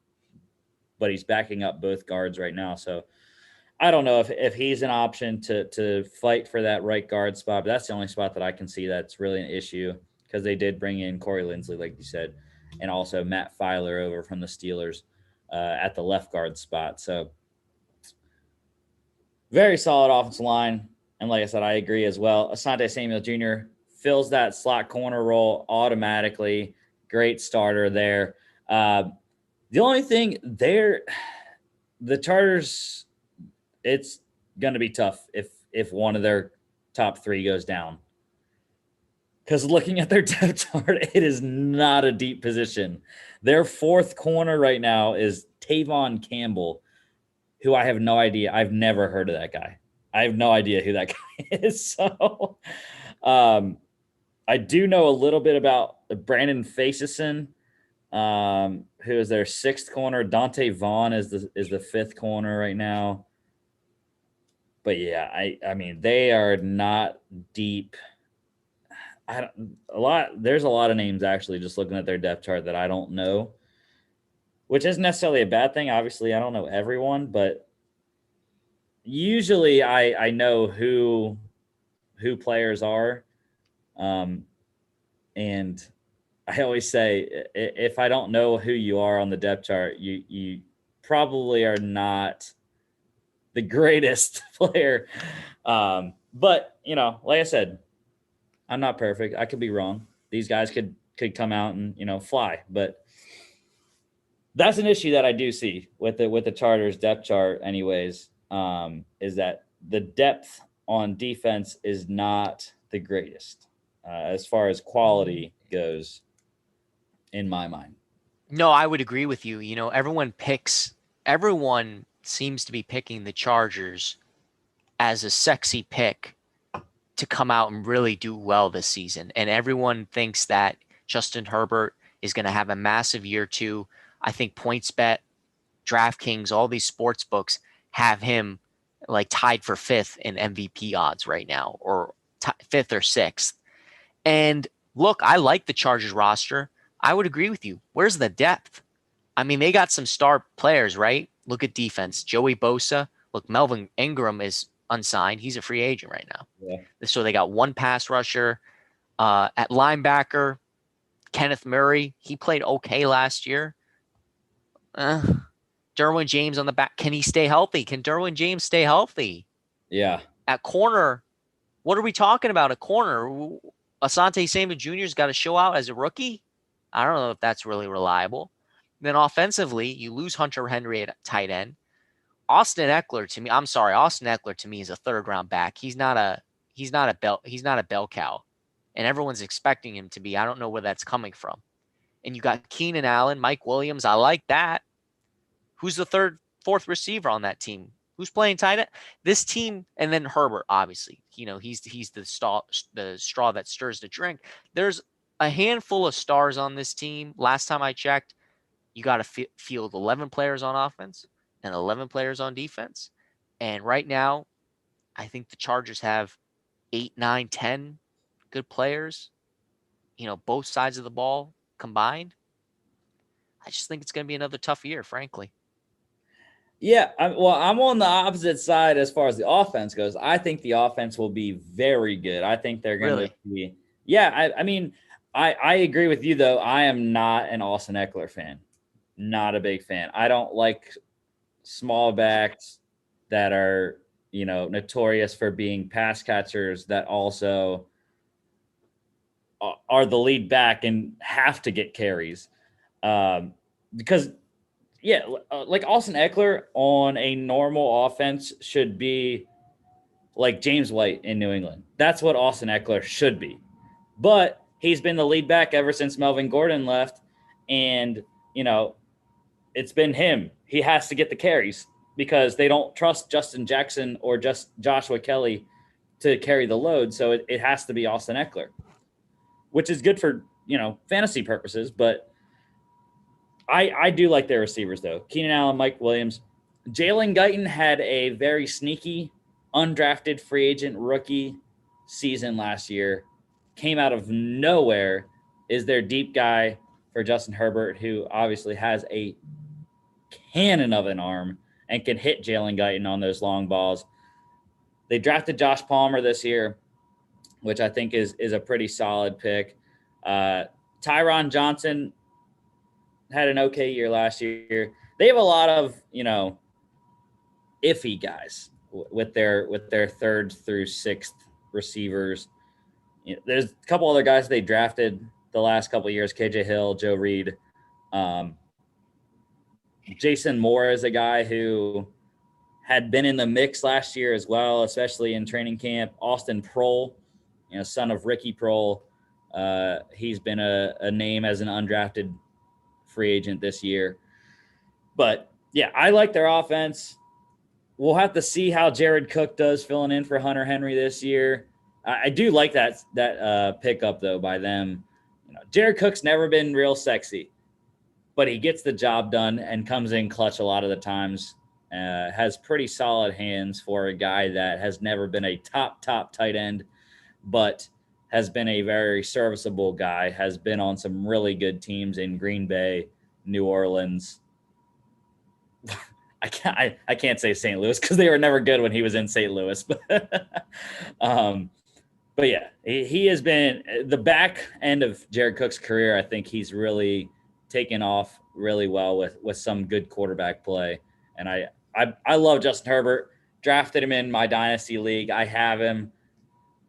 but he's backing up both guards right now. So I don't know if he's an option to fight for that right guard spot, but that's the only spot that I can see that's really an issue because they did bring in Corey Linsley, like you said, and also Matt Filer over from the Steelers at the left guard spot. So very solid offensive line. And like I said, I agree as well. Asante Samuel Jr. fills that slot corner role automatically. Great starter there. The only thing there, the Chargers, it's going to be tough if one of their top 3 goes down. Because looking at their depth chart, it is not a deep position. Their 4th corner right now is Tavon Campbell, who I have no idea. I've never heard of that guy. I have no idea who that guy is. So I do know a little bit about Brandon Facyson, who is their 6th corner. Dante Vaughn is the 5th corner right now. But yeah, I mean, they are not deep. There's a lot of names actually just looking at their depth chart that I don't know, which isn't necessarily a bad thing. Obviously, I don't know everyone, but usually I know who players are. And I always say, if I don't know who you are on the depth chart, you probably are not the greatest player. But, you know, like I said, I'm not perfect. I could be wrong. These guys could come out and, you know, fly. But that's an issue that I do see with the Chargers depth chart anyways, is that the depth on defense is not the greatest as far as quality goes, in my mind. No, I would agree with you. You know, everyone seems to be picking the Chargers as a sexy pick to come out and really do well this season. And everyone thinks that Justin Herbert is going to have a massive year 2. I think PointsBet, DraftKings, all these sports books have him like tied for 5th in MVP odds right now, or 5th or 6th. And look, I like the Chargers roster. I would agree with you. Where's the depth? I mean, they got some star players, right? Look at defense. Joey Bosa. Look, Melvin Ingram is unsigned. He's a free agent right now. Yeah. So they got one pass rusher. At linebacker, Kenneth Murray. He played okay last year. Derwin James on the back. Can he stay healthy? Can Derwin James stay healthy? Yeah. At corner, what are we talking about? At corner, Asante Samuel Jr.'s got to show out as a rookie. I don't know if that's really reliable. Then offensively, you lose Hunter Henry at tight end. Austin Eckler to me is a 3rd round back. He's not a bell cow. And everyone's expecting him to be. I don't know where that's coming from. And you got Keenan Allen, Mike Williams. I like that. Who's the 3rd, 4th receiver on that team? Who's playing tight end? This team, and then Herbert, obviously. You know, he's the straw that stirs the drink. There's a handful of stars on this team. Last time I checked, you got to field 11 players on offense and 11 players on defense. And right now, I think the Chargers have 8, 9, 10 good players, you know, both sides of the ball combined. I just think it's going to be another tough year, frankly. Yeah, I'm on the opposite side as far as the offense goes. I think the offense will be very good. I think they're going to be. Yeah, I mean, I agree with you, though. I am not an Austin Eckler fan. Not a big fan. I don't like small backs that are, notorious for being pass catchers that also are the lead back and have to get carries. Because, yeah, like Austin Eckler on a normal offense should be like James White in New England. That's what Austin Eckler should be. But he's been the lead back ever since Melvin Gordon left. And, it's been him. He has to get the carries because they don't trust Justin Jackson or just Joshua Kelly to carry the load. So it has to be Austin Eckler, which is good for, fantasy purposes. But I do like their receivers, though. Keenan Allen, Mike Williams. Jalen Guyton had a very sneaky, undrafted free agent rookie season last year. Came out of nowhere, is their deep guy for Justin Herbert, who obviously has a cannon of an arm and can hit Jalen Guyton on those long balls. They drafted Josh Palmer this year, which I think is a pretty solid pick. Tyron Johnson had an okay year last year. They have a lot of, iffy guys with their third through sixth receivers. There's a couple other guys they drafted the last couple of years, KJ Hill, Joe Reed. Jason Moore is a guy who had been in the mix last year as well, especially in training camp. Austin Prohl, son of Ricky Prohl. He's been a name as an undrafted free agent this year. But, yeah, I like their offense. We'll have to see how Jared Cook does filling in for Hunter Henry this year. I do like that pickup, though, by them. Jared Cook's never been real sexy, but he gets the job done and comes in clutch a lot of the times. Has pretty solid hands for a guy that has never been a top tight end, but has been a very serviceable guy, has been on some really good teams in Green Bay, New Orleans. I can't say St. Louis because they were never good when he was in St. Louis. But yeah, he has been the back end of Jared Cook's career. I think he's really taken off really well with some good quarterback play. And I love Justin Herbert. Drafted him in my dynasty league. I have him.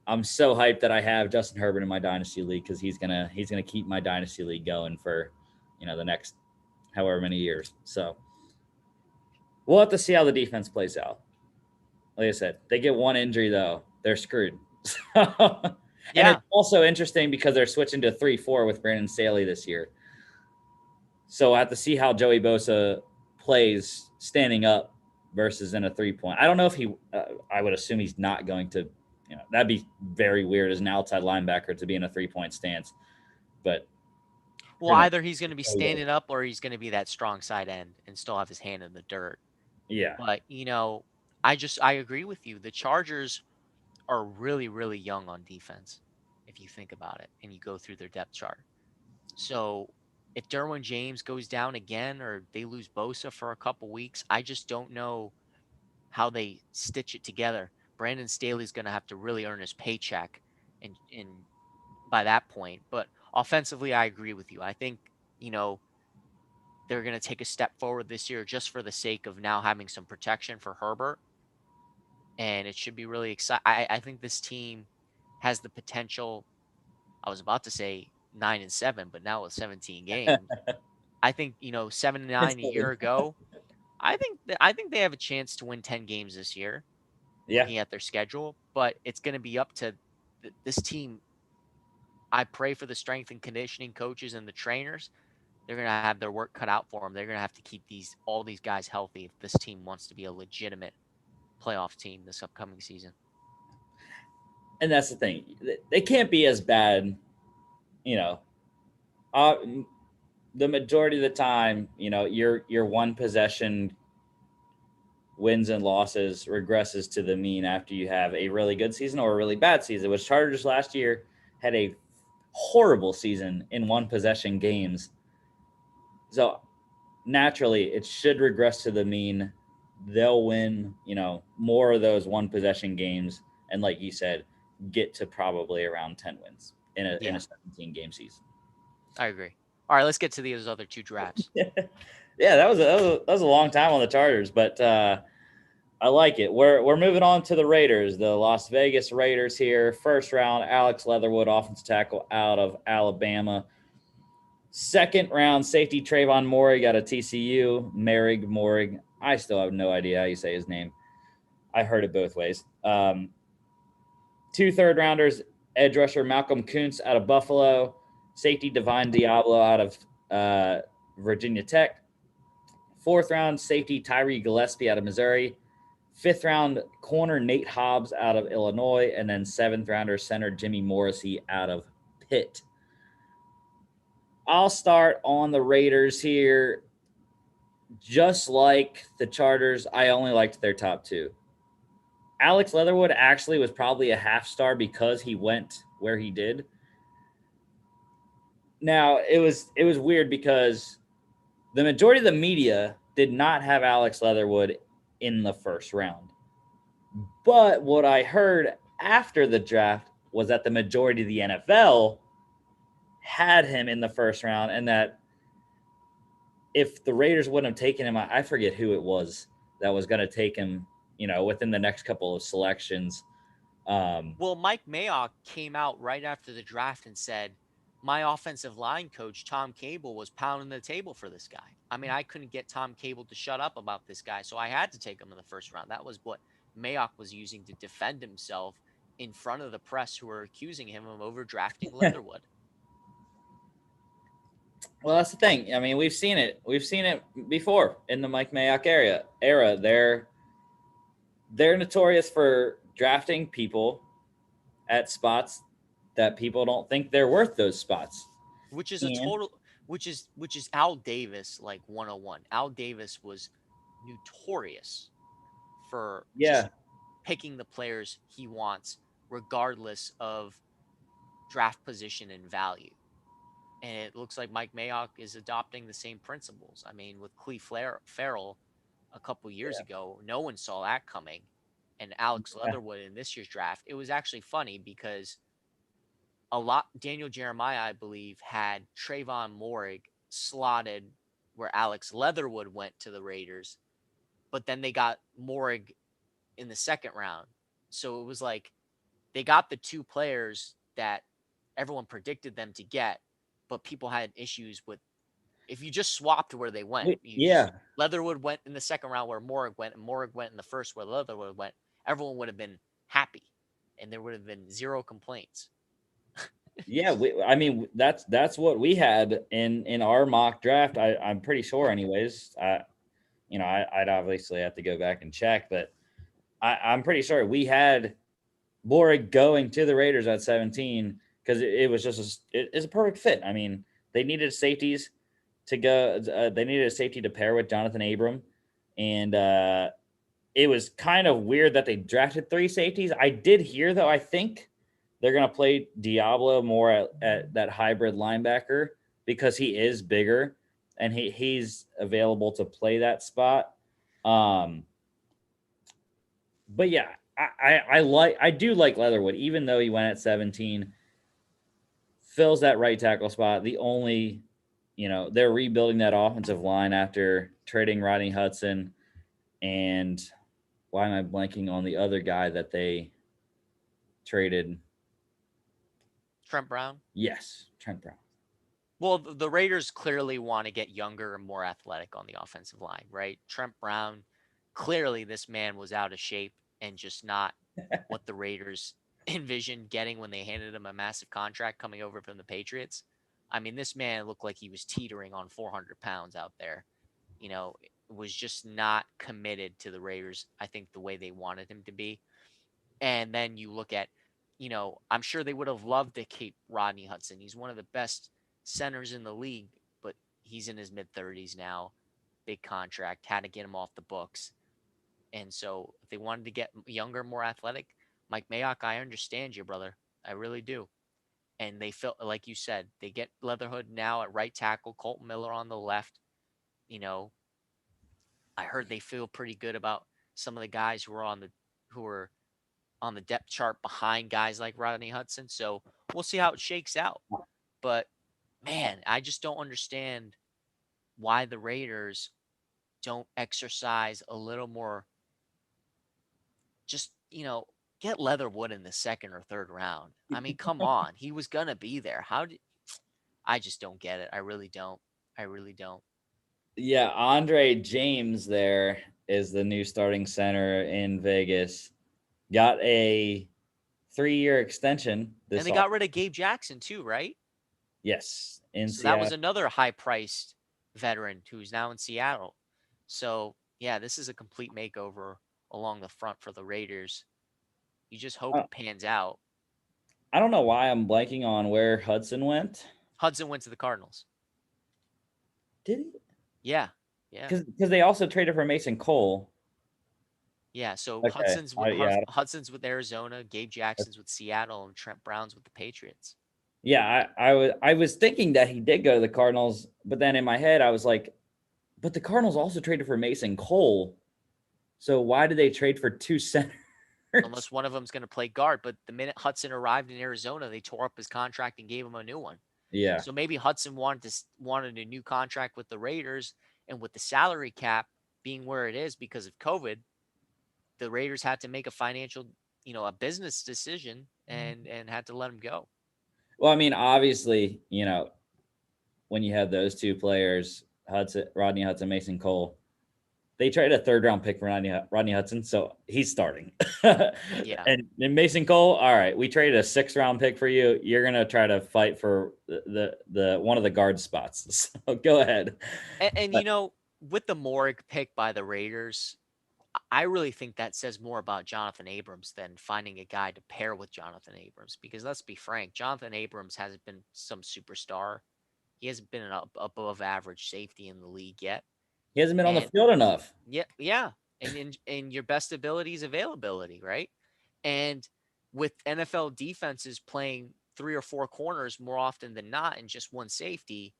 I'm so hyped that I have Justin Herbert in my dynasty league because he's gonna keep my dynasty league going for the next however many years. So we'll have to see how the defense plays out. Like I said, they get one injury though, they're screwed. And it's also interesting because they're switching to 3-4 with Brandon Staley this year. So I have to see how Joey Bosa plays standing up versus in a 3-point. I don't know if I would assume he's not going to, that'd be very weird as an outside linebacker to be in a 3-point stance. But either he's going to be standing up or he's going to be that strong side end and still have his hand in the dirt. Yeah. But, I agree with you. The Chargers are really, really young on defense, if you think about it, and you go through their depth chart. So if Derwin James goes down again or they lose Bosa for a couple weeks, I just don't know how they stitch it together. Brandon Staley's going to have to really earn his paycheck and by that point. But offensively, I agree with you. I think, they're going to take a step forward this year just for the sake of now having some protection for Herbert. And it should be really exciting. I think this team has the potential. I was about to say 9-7, but now with 17 games, I think 7-9 a year ago. I think they have a chance to win 10 games this year. Yeah. Looking at their schedule, but it's going to be up to this team. I pray for the strength and conditioning coaches and the trainers. They're going to have their work cut out for them. They're going to have to keep all these guys healthy if this team wants to be a legitimate playoff team this upcoming season. And that's the thing. They can't be as bad, the majority of the time, your one possession wins and losses regresses to the mean after you have a really good season or a really bad season, which Chargers last year had a horrible season in one possession games. So naturally it should regress to the mean. They'll win, more of those one possession games. And like you said, get to probably around 10 wins in a 17 game season. I agree. All right, let's get to these other two drafts. Yeah, that was a long time on the Chargers, but I like it. We're moving on to the Raiders, the Las Vegas Raiders here. First round, Alex Leatherwood, offensive tackle out of Alabama. Second round, safety Trayvon Morig out of TCU. Morig. I still have no idea how you say his name. I heard it both ways. Two third rounders, edge rusher Malcolm Kuntz out of Buffalo. Safety Divine Diablo out of Virginia Tech. Fourth round, safety Tyree Gillespie out of Missouri. Fifth round, corner Nate Hobbs out of Illinois. And then seventh rounder, center Jimmy Morrissey out of Pitt. I'll start on the Raiders here. Just like the Chargers, I only liked their top two. Alex Leatherwood actually was probably a half star because he went where he did. Now, it was weird because the majority of the media did not have Alex Leatherwood in the first round. But what I heard after the draft was that the majority of the NFL had him in the first round, and that if the Raiders wouldn't have taken him, I forget who it was that was going to take him, within the next couple of selections. Well, Mike Mayock came out right after the draft and said, my offensive line coach, Tom Cable, was pounding the table for this guy. I mean, I couldn't get Tom Cable to shut up about this guy, so I had to take him in the first round. That was what Mayock was using to defend himself in front of the press who were accusing him of overdrafting Leatherwood. Well, that's the thing. I mean, we've seen it. We've seen it before in the Mike Mayock era. They're notorious for drafting people at spots that people don't think they're worth those spots. Which is which is Al Davis like 101. Al Davis was notorious for just picking the players he wants regardless of draft position and value. And it looks like Mike Mayock is adopting the same principles. I mean, with Farrell a couple years ago, no one saw that coming. And Alex Leatherwood in this year's draft, it was actually funny because Daniel Jeremiah, I believe, had Trayvon Morig slotted where Alex Leatherwood went to the Raiders, but then they got Morig in the second round. So it was like they got the two players that everyone predicted them to get, but people had issues with if you just swapped where they went. Leatherwood went in the second round where Morig went, and Morig went in the first where Leatherwood went. Everyone would have been happy, and there would have been zero complaints. I mean, that's what we had in our mock draft. I'm pretty sure, anyways. I'd obviously have to go back and check, but I'm pretty sure we had Morig going to the Raiders at 17 because it was just it's a perfect fit. I mean, they needed safeties to go. They needed a safety to pair with Jonathan Abram, and it was kind of weird that they drafted three safeties. I did hear, though, I think they're going to play Diablo more at that hybrid linebacker because he is bigger and he's available to play that spot. But yeah, I do like Leatherwood, even though he went at 17, fills that right tackle spot. The only, they're rebuilding that offensive line after trading Rodney Hudson. And why am I blanking on the other guy that they traded? Trent Brown? Yes, Trent Brown. Well, the Raiders clearly want to get younger and more athletic on the offensive line, right? Trent Brown, clearly this man was out of shape and just not what the Raiders envisioned getting when they handed him a massive contract coming over from the Patriots. I mean, this man looked like he was teetering on 400 pounds out there. Was just not committed to the Raiders, I think, the way they wanted him to be. And then you look at, I'm sure they would have loved to keep Rodney Hudson. He's one of the best centers in the league, but he's in his mid-30s now. Big contract, had to get him off the books. And so if they wanted to get younger, more athletic, Mike Mayock, I understand you, brother. I really do. And they felt, like you said, they get Leatherwood now at right tackle, Colton Miller on the left. I heard they feel pretty good about some of the guys who are on the depth chart behind guys like Rodney Hudson. So we'll see how it shakes out. But man, I just don't understand why the Raiders don't exercise a little more, just, get Leatherwood in the second or third round. I mean, come on. He was going to be there. I just don't get it. I really don't. I really don't. Yeah, Andre James there is the new starting center in Vegas. Got a 3-year extension And they got rid of Gabe Jackson too, right? Yes, in So that was Seattle. another high-priced veteran who's now in Seattle. So, yeah, this is a complete makeover along the front for the Raiders. You just hope it pans out. I don't know why I'm blanking on where Hudson went. Hudson went to the Cardinals. Did he? Yeah. Yeah. Because they also traded for Mason Cole. Yeah. So Okay. Hudson's with Arizona, Gabe Jackson's with Seattle, and Trent Brown's with the Patriots. Yeah, I was thinking that he did go to the Cardinals, but then in my head I was like, but the Cardinals also traded for Mason Cole. So why did they trade for 2 centers? Unless one of them's going to play guard. But the minute Hudson arrived in Arizona, they tore up his contract and gave him a new one. Yeah. So maybe Hudson wanted a new contract with the Raiders, and with the salary cap being where it is because of COVID, the Raiders had to make a financial, a business decision and had to let him go. Well, I mean, obviously, when you have those 2 players, Rodney Hudson, Mason Cole, they traded a 3rd-round pick for Rodney Hudson, so he's starting. Yeah. And Mason Cole, all right, we traded a 6th-round pick for you. You're gonna try to fight for the one of the guard spots. So go ahead. And with the Morrig pick by the Raiders, I really think that says more about Jonathan Abrams than finding a guy to pair with Jonathan Abrams. Because let's be frank, Jonathan Abrams hasn't been some superstar. He hasn't been an above average safety in the league yet. He hasn't been on the field enough. Yeah. And in your best ability is availability, right? And with NFL defenses playing 3 or 4 corners more often than not and just one safety,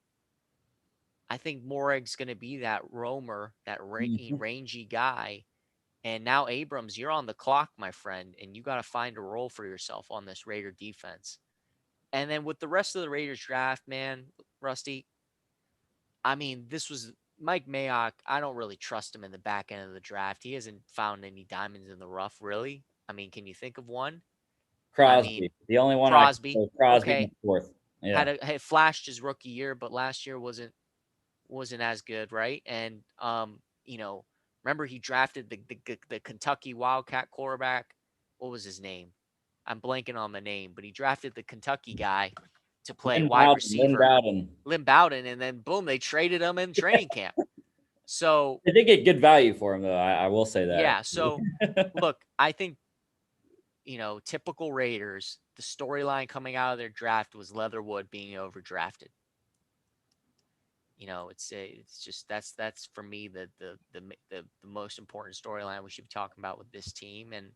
I think Morig's going to be that roamer, that rangy guy. And now, Abrams, you're on the clock, my friend, and you got to find a role for yourself on this Raider defense. And then with the rest of the Raiders draft, man, Rusty, I mean, this was Mike Mayock. I don't really trust him in the back end of the draft. He hasn't found any diamonds in the rough, really. I mean, can you think of one? Crosby, the only one Crosby. Crosby Okay. in the 4th. Yeah. Had flashed his rookie year, but last year wasn't as good, right? And remember he drafted the Kentucky Wildcat quarterback. What was his name? I'm blanking on the name, but he drafted the Kentucky guy to play wide receiver. Lynn Bowden, and then boom, they traded him in training camp. So they did get good value for him, though. I will say that. Yeah. So look, I think typical Raiders. The storyline coming out of their draft was Leatherwood being overdrafted. It's just that's for me the most important storyline we should be talking about with this team. And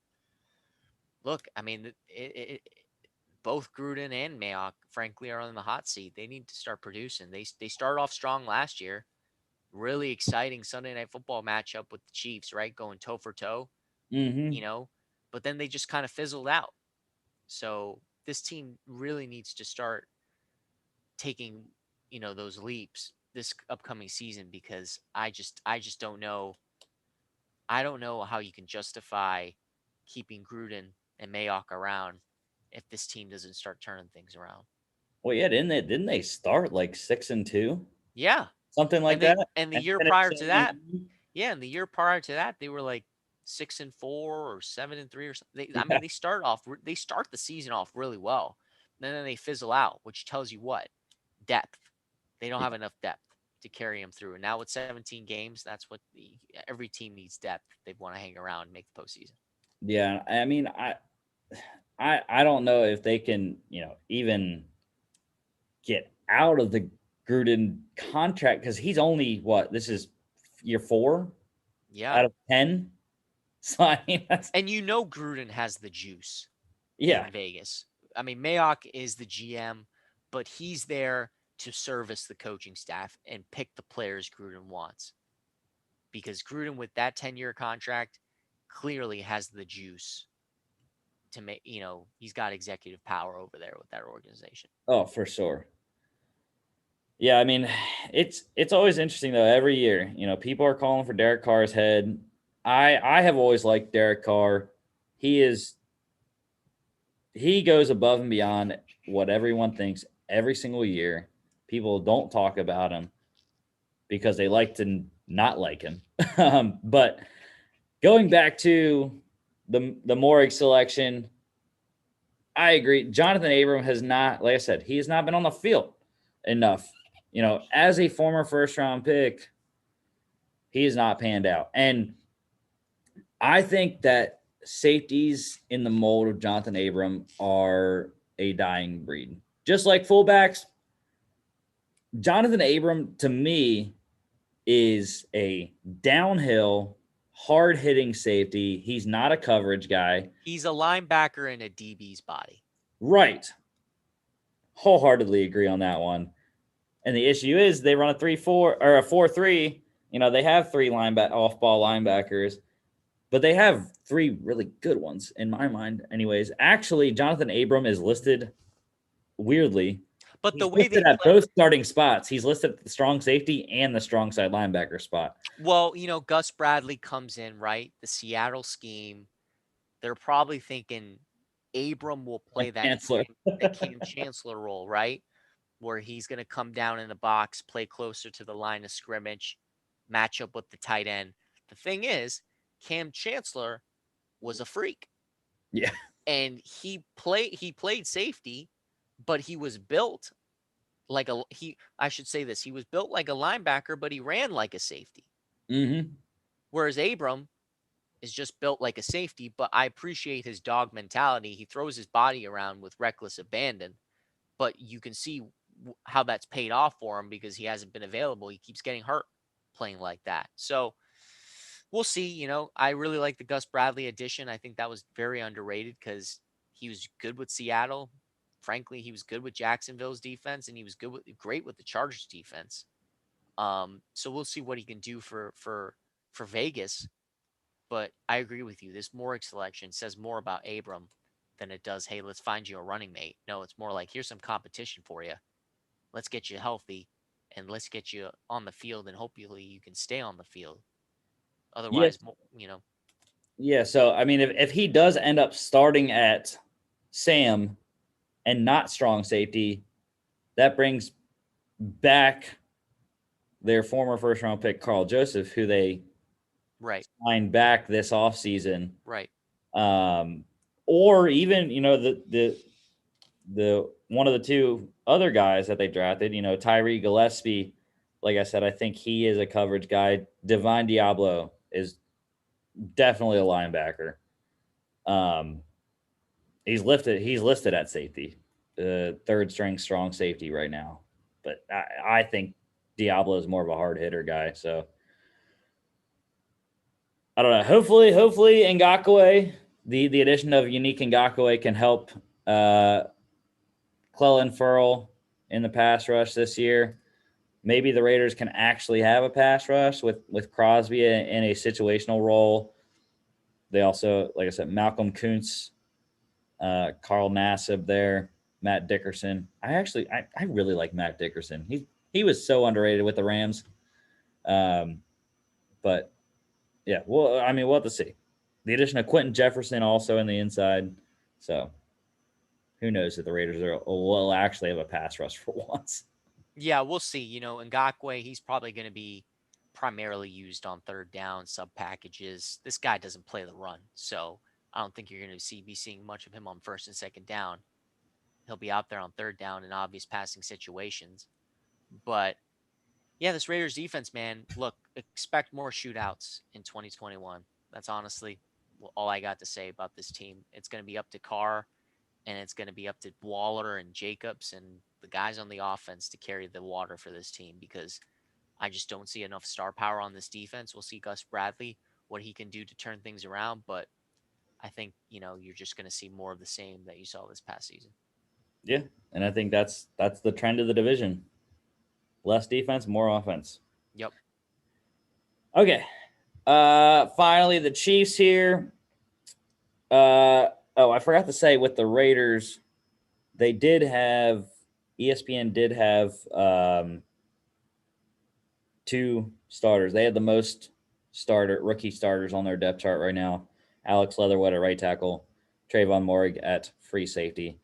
look, I mean, both Gruden and Mayock, frankly, are on the hot seat. They need to start producing. They started off strong last year. Really exciting Sunday Night Football matchup with the Chiefs, right? Going toe for toe. Mm-hmm. But then they just kind of fizzled out. So this team really needs to start taking, those leaps this upcoming season, because I just don't know. I don't know how you can justify keeping Gruden and Mayock around if this team doesn't start turning things around. Well, yeah, didn't they start like 6-2? Yeah, something like that. And the year prior to that, and the year prior to that, they were like 6-4 or 7-3 or something. I mean, they start the season off really well, and then they fizzle out, which tells you what? Depth. They don't have enough depth to carry them through. And now with 17 games, that's what every team needs, depth. They want to hang around and make the postseason. Yeah, I mean, I don't know if they can, even get out of the Gruden contract, because he's only this is year 4 out of 10. So I mean, and Gruden has the juice. Yeah, in Vegas. I mean, Mayock is the GM, but he's there to service the coaching staff and pick the players Gruden wants. Because Gruden, with that 10-year contract, clearly has the juice to make, he's got executive power over there with that organization. Oh, for sure. Yeah, I mean, it's always interesting though. Every year, people are calling for Derek Carr's head. I have always liked Derek Carr. He goes above and beyond what everyone thinks every single year. People don't talk about him because they like to not like him. But going back to the Morrig selection, I agree. Jonathan Abram has not, like I said, he has not been on the field enough. As a former first round pick, he has not panned out. And I think that safeties in the mold of Jonathan Abram are a dying breed. Just like fullbacks, Jonathan Abram to me is a downhill, hard hitting safety. He's not a coverage guy. He's a linebacker in a DB's body. Right. Wholeheartedly agree on that one. And the issue is they run a 3-4 or a 4-3. They have three off-ball linebackers, but they have three really good ones in my mind. Anyways, actually, Jonathan Abram is listed weirdly. But the He's way listed they at both starting spots. He's listed at the strong safety and the strong side linebacker spot. Well, Gus Bradley comes in, right? The Seattle scheme. They're probably thinking Abram will play that Cam Chancellor role, right? Where he's going to come down in the box, play closer to the line of scrimmage, match up with the tight end. The thing is, Cam Chancellor was a freak. Yeah. And he played safety, but he was built like I should say this, he was built like a linebacker, but he ran like a safety. Mm-hmm. Whereas Abram is just built like a safety, but I appreciate his dog mentality. He throws his body around with reckless abandon, but you can see how that's paid off for him because he hasn't been available. He keeps getting hurt playing like that. So we'll see. I really like the Gus Bradley addition. I think that was very underrated because he was good with Seattle. Frankly, he was good with Jacksonville's defense, and he was great with the Chargers defense. So we'll see what he can do for Vegas. But I agree with you. This Morrig selection says more about Abram than it does, hey, let's find you a running mate. No, it's more like, here's some competition for you. Let's get you healthy and let's get you on the field, and hopefully you can stay on the field. Otherwise, Yeah, so, I mean, if he does end up starting at Sam and not strong safety, that brings back their former first-round pick, Carl Joseph, who they signed back this offseason. Right. Or even, the one of the two other guys that they drafted, Tyree Gillespie. Like I said, I think he is a coverage guy. Divine Diablo is definitely a linebacker. He's listed at safety, third string strong safety right now. But I think Diablo is more of a hard hitter guy. So I don't know. Hopefully Ngakoue, the addition of Unique Ngakoue can help Clelin Ferrell in the pass rush this year. Maybe the Raiders can actually have a pass rush with Crosby in a situational role. They also, like I said, Malcolm Kuntz, Carl Nassib there, Matt Dickerson. I really like Matt Dickerson. He was so underrated with the Rams. But yeah, we'll have to see. The addition of Quentin Jefferson also in the inside. So who knows if the Raiders will actually have a pass rush for once. Yeah, we'll see. Ngakoue, he's probably going to be primarily used on third down, sub packages. This guy doesn't play the run, so I don't think you're going to be seeing much of him on first and second down. He'll be out there on third down in obvious passing situations. But yeah, this Raiders defense, man, look, expect more shootouts in 2021. That's honestly all I got to say about this team. It's going to be up to Carr, and it's going to be up to Waller and Jacobs and the guys on the offense to carry the water for this team, because I just don't see enough star power on this defense. We'll see Gus Bradley, what he can do to turn things around, but I think, you're just going to see more of the same that you saw this past season. Yeah, and I think that's the trend of the division. Less defense, more offense. Yep. Okay. Finally, the Chiefs here. I forgot to say with the Raiders, they did have ESPN did have 2 starters. They had the most rookie starters on their depth chart right now. Alex Leatherwood at right tackle, Trayvon Morrig at free safety.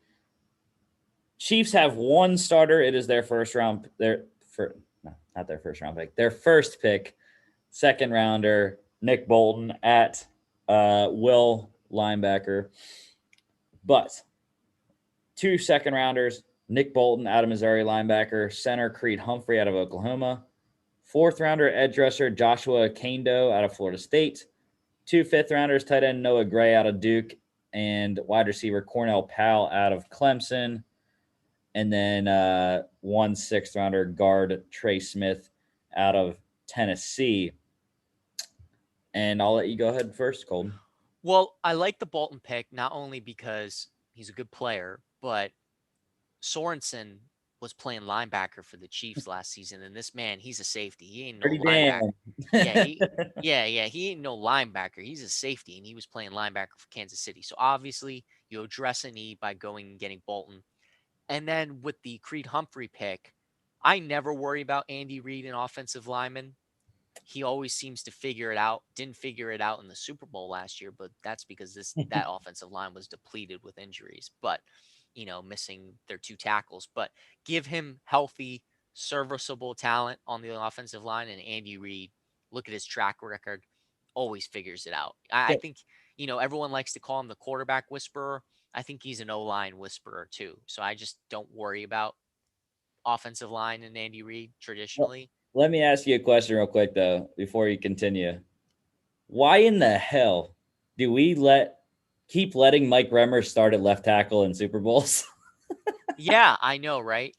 Chiefs have 1 starter. It is their first round. Not their first round pick. Their first pick, second rounder, Nick Bolton at will linebacker. But 2 second rounders, Nick Bolton out of Missouri linebacker, center Creed Humphrey out of Oklahoma, 4th rounder edge rusher Joshua Kando out of Florida State, 2 fifth rounders tight end Noah Gray out of Duke, and wide receiver Cornell Powell out of Clemson, and then 1 6th rounder guard Trey Smith out of Tennessee. And I'll let you go ahead first, Colton. Well, I like the Bolton pick not only because he's a good player, but Sorensen was playing linebacker for the Chiefs last season, and this man, he's a safety. He ain't no Pretty linebacker. damn. He ain't no linebacker. He's a safety, and he was playing linebacker for Kansas City. So obviously, you address a need by going and getting Bolton. And then with the Creed Humphrey pick, I never worry about Andy Reid, an offensive lineman. He always seems to figure it out. Didn't figure it out in the Super Bowl last year, but that's because that offensive line was depleted with injuries. But missing their 2 tackles, but give him healthy, serviceable talent on the offensive line. And Andy Reid, look at his track record, always figures it out. I think, everyone likes to call him the quarterback whisperer. I think he's an O-line whisperer too. So I just don't worry about offensive line and Andy Reid traditionally. Let me ask you a question real quick, though, before you continue. Why in the hell do we keep letting Mike Remmers start at left tackle in Super Bowls? Yeah, I know, right?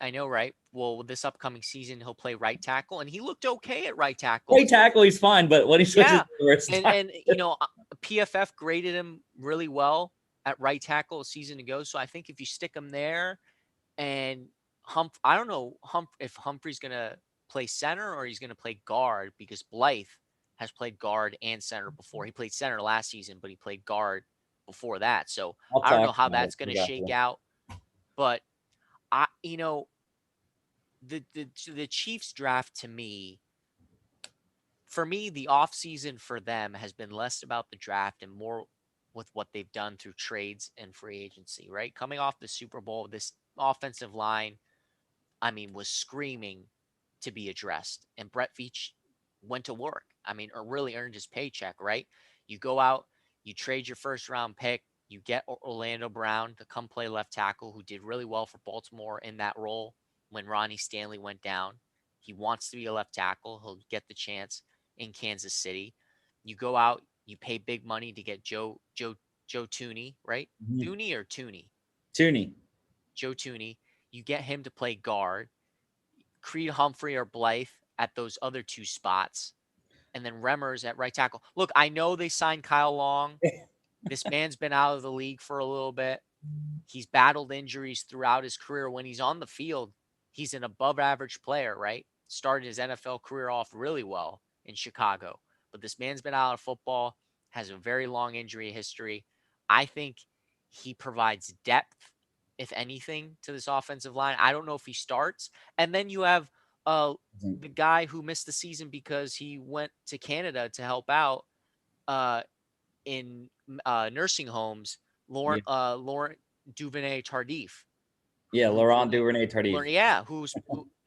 Well, with this upcoming season, he'll play right tackle, and he looked okay at right tackle. Right tackle, he's fine, but when he switches to the worst and PFF graded him really well at right tackle a season ago. So I think if you stick him there, and I don't know if Humphrey's gonna play center or he's gonna play guard, because Blythe has played guard and center before. He played center last season, but he played guard before that. So I don't know how that's gonna shake out, but the Chiefs draft, to me, for me, the offseason for them has been less about the draft and more with what they've done through trades and free agency, right? Coming off the Super Bowl, this offensive line, was screaming to be addressed. And Brett Veach went to work. Or really earned his paycheck, right? You go out, you trade your first round pick, you get Orlando Brown to come play left tackle, who did really well for Baltimore in that role when Ronnie Stanley went down. He wants to be a left tackle. He'll get the chance in Kansas City. You go out, you pay big money to get Joe Tooney, right? Mm-hmm. Tooney or Tooney? Tooney. Joe Tooney. You get him to play guard. Creed Humphrey or Blythe at those other 2 spots. And then Remmers at right tackle. Look, I know they signed Kyle Long. This man's been out of the league for a little bit. He's battled injuries throughout his career. When he's on the field, he's an above average player, right? Started his NFL career off really well in Chicago. But this man's been out of football, has a very long injury history. I think he provides depth, if anything, to this offensive line. I don't know if he starts. And then you have the guy who missed the season because he went to Canada to help out in nursing homes, Laurent Duvernay Tardif. Yeah, Laurent Duvernay Tardif. Yeah, who's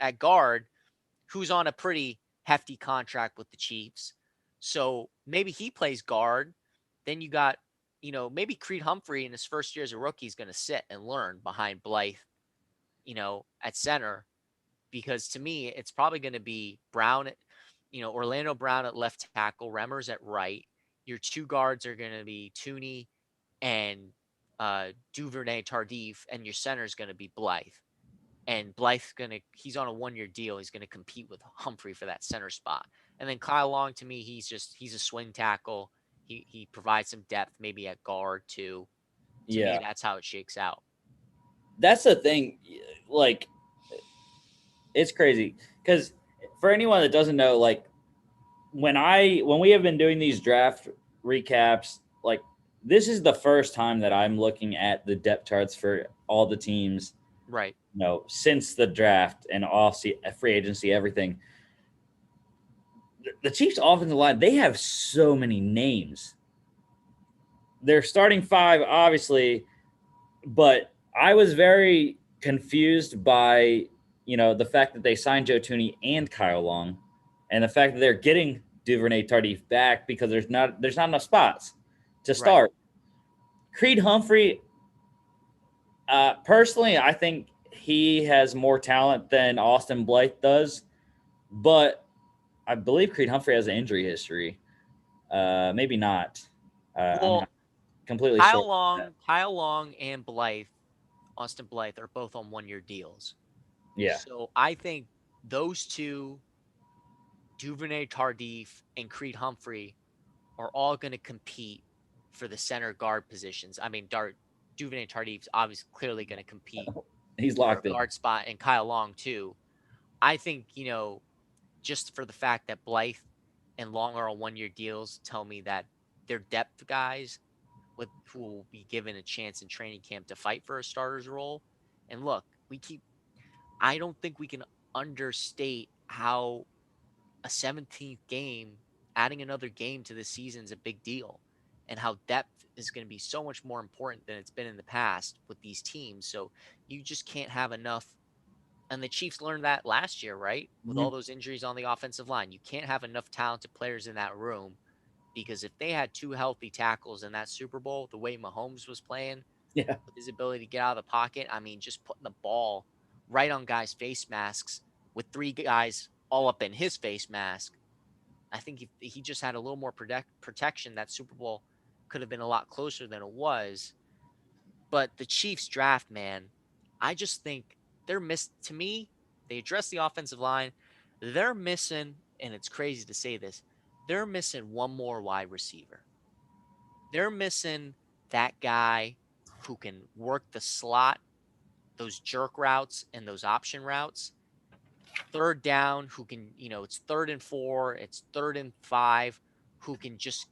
at guard, who's on a pretty hefty contract with the Chiefs. So maybe he plays guard. Then you got, maybe Creed Humphrey in his first year as a rookie is going to sit and learn behind Blythe, at center. Because to me, it's probably going to be Brown, Orlando Brown at left tackle, Remmers at right. Your 2 guards are going to be Tooney and Duvernay Tardif, and your center is going to be Blythe. And Blythe's he's on a 1-year deal. He's going to compete with Humphrey for that center spot. And then Kyle Long, to me, he's a swing tackle. He provides some depth, maybe at guard too. To me, that's how it shakes out. That's the thing. Like, it's crazy because for anyone that doesn't know, like, when we have been doing these draft recaps, like, this is the first time that I'm looking at the depth charts for all the teams. Right. since the draft and free agency, everything. The Chiefs' offensive line, they have so many names. They're starting five, obviously, but I was very confused by, the fact that they signed Joe Thuney and Kyle Long, and the fact that they're getting Duvernay Tardif back because there's not enough spots to start. Right. Creed Humphrey, personally, I think he has more talent than Austin Blythe does, but I believe Creed Humphrey has an injury history. Maybe not. I'm not completely sure. Kyle Long and Austin Blythe are both on 1-year deals. Yeah. So I think those two, Duvernay Tardif and Creed Humphrey, are all going to compete for the center guard positions. I mean, Duvernay Tardif's obviously clearly going to compete. He's locked in. Guard spot, and Kyle Long too. I think, just for the fact that Blythe and Long are on 1-year deals tell me that they're depth guys who will be given a chance in training camp to fight for a starter's role. And look, I don't think we can understate how a 17th game, adding another game to the season, is a big deal, and how depth is going to be so much more important than it's been in the past with these teams. So you just can't have enough. And the Chiefs learned that last year, right? With all those injuries on the offensive line, you can't have enough talented players in that room, because if they had 2 healthy tackles in that Super Bowl, the way Mahomes was playing, with his ability to get out of the pocket, I mean, just putting the ball right on guys' face masks with 3 guys all up in his face mask, I think if he just had a little more protection, that Super Bowl could have been a lot closer than it was. But the Chiefs draft, man, I just think to me, they address the offensive line. They're missing, and it's crazy to say this, they're missing one more wide receiver. They're missing that guy who can work the slot, those jerk routes and those option routes. Third down, who can, it's 3rd and 4, it's 3rd and 5, who can just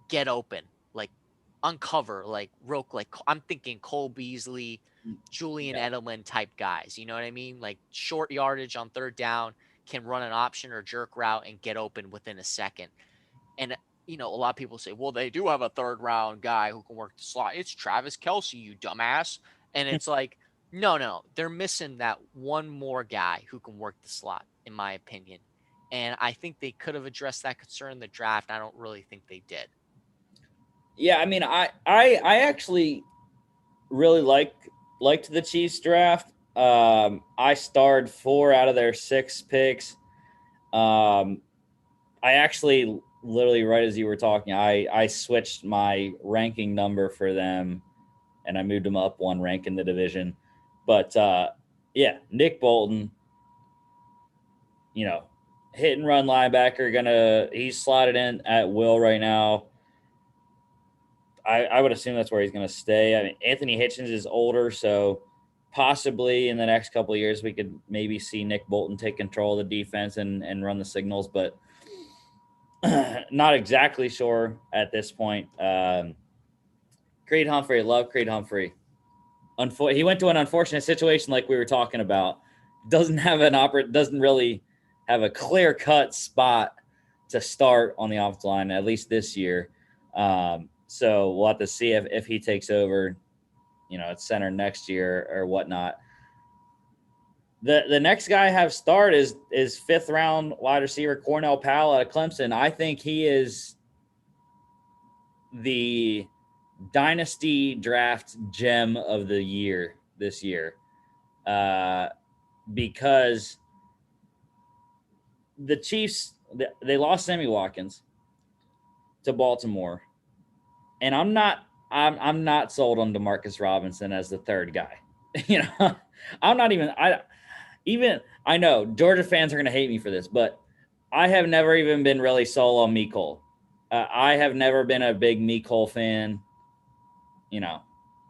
get open, like uncover, like Roke, like I'm thinking Cole Beasley, Julian Edelman type guys. You know what I mean? Like short yardage on 3rd down, can run an option or jerk route and get open within a second. And, a lot of people say, well, they do have a 3rd round guy who can work the slot. It's Travis Kelce, you dumbass. And it's like, no, they're missing that one more guy who can work the slot, in my opinion. And I think they could have addressed that concern in the draft. I don't really think they did. Yeah, I mean, I actually really liked the Chiefs draft. I starred 4 out of their 6 picks. I actually, literally right as you were talking, I switched my ranking number for them, and I moved them up 1 rank in the division. But Nick Bolton, hit and run linebacker, he's slotted in at will right now. I would assume that's where he's going to stay. I mean, Anthony Hitchens is older, so possibly in the next couple of years we could maybe see Nick Bolton take control of the defense and run the signals, but not exactly sure at this point. Creed Humphrey, love Creed Humphrey. He went to an unfortunate situation like we were talking about. Doesn't really have a clear-cut spot to start on the offensive line, at least this year. So we'll have to see if he takes over, at center next year or whatnot. The next guy I have start is 5th round wide receiver Cornell Powell out of Clemson. I think he is the dynasty draft gem of the year this year, because the Chiefs, they lost Sammy Watkins to Baltimore, and I'm not sold on Demarcus Robinson as the 3rd guy. I'm not even. I know Georgia fans are going to hate me for this, but I have never even been really sold on Mecole. I have never been a big Mecole fan.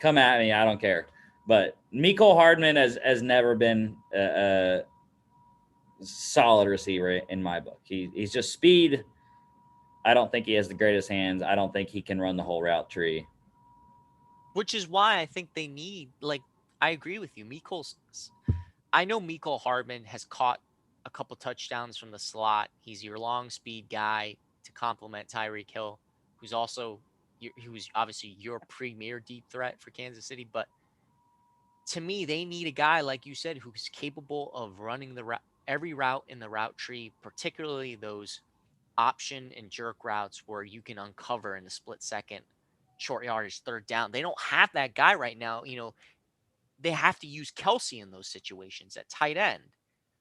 Come at me, I don't care. But Mecole Hardman has never been a solid receiver in my book. He's just speed. I don't think he has the greatest hands. I don't think he can run the whole route tree. Which is why I think they need, I agree with you. Mecole's I know Mecole Hardman has caught a couple touchdowns from the slot. He's your long speed guy to complement Tyreek Hill, who's also who's obviously your premier deep threat for Kansas City. But to me, they need a guy like you said who's capable of running every route in the route tree, particularly those option and jerk routes where you can uncover in a split second, short yardage, third down. They don't have that guy right now. They have to use Kelsey in those situations at tight end,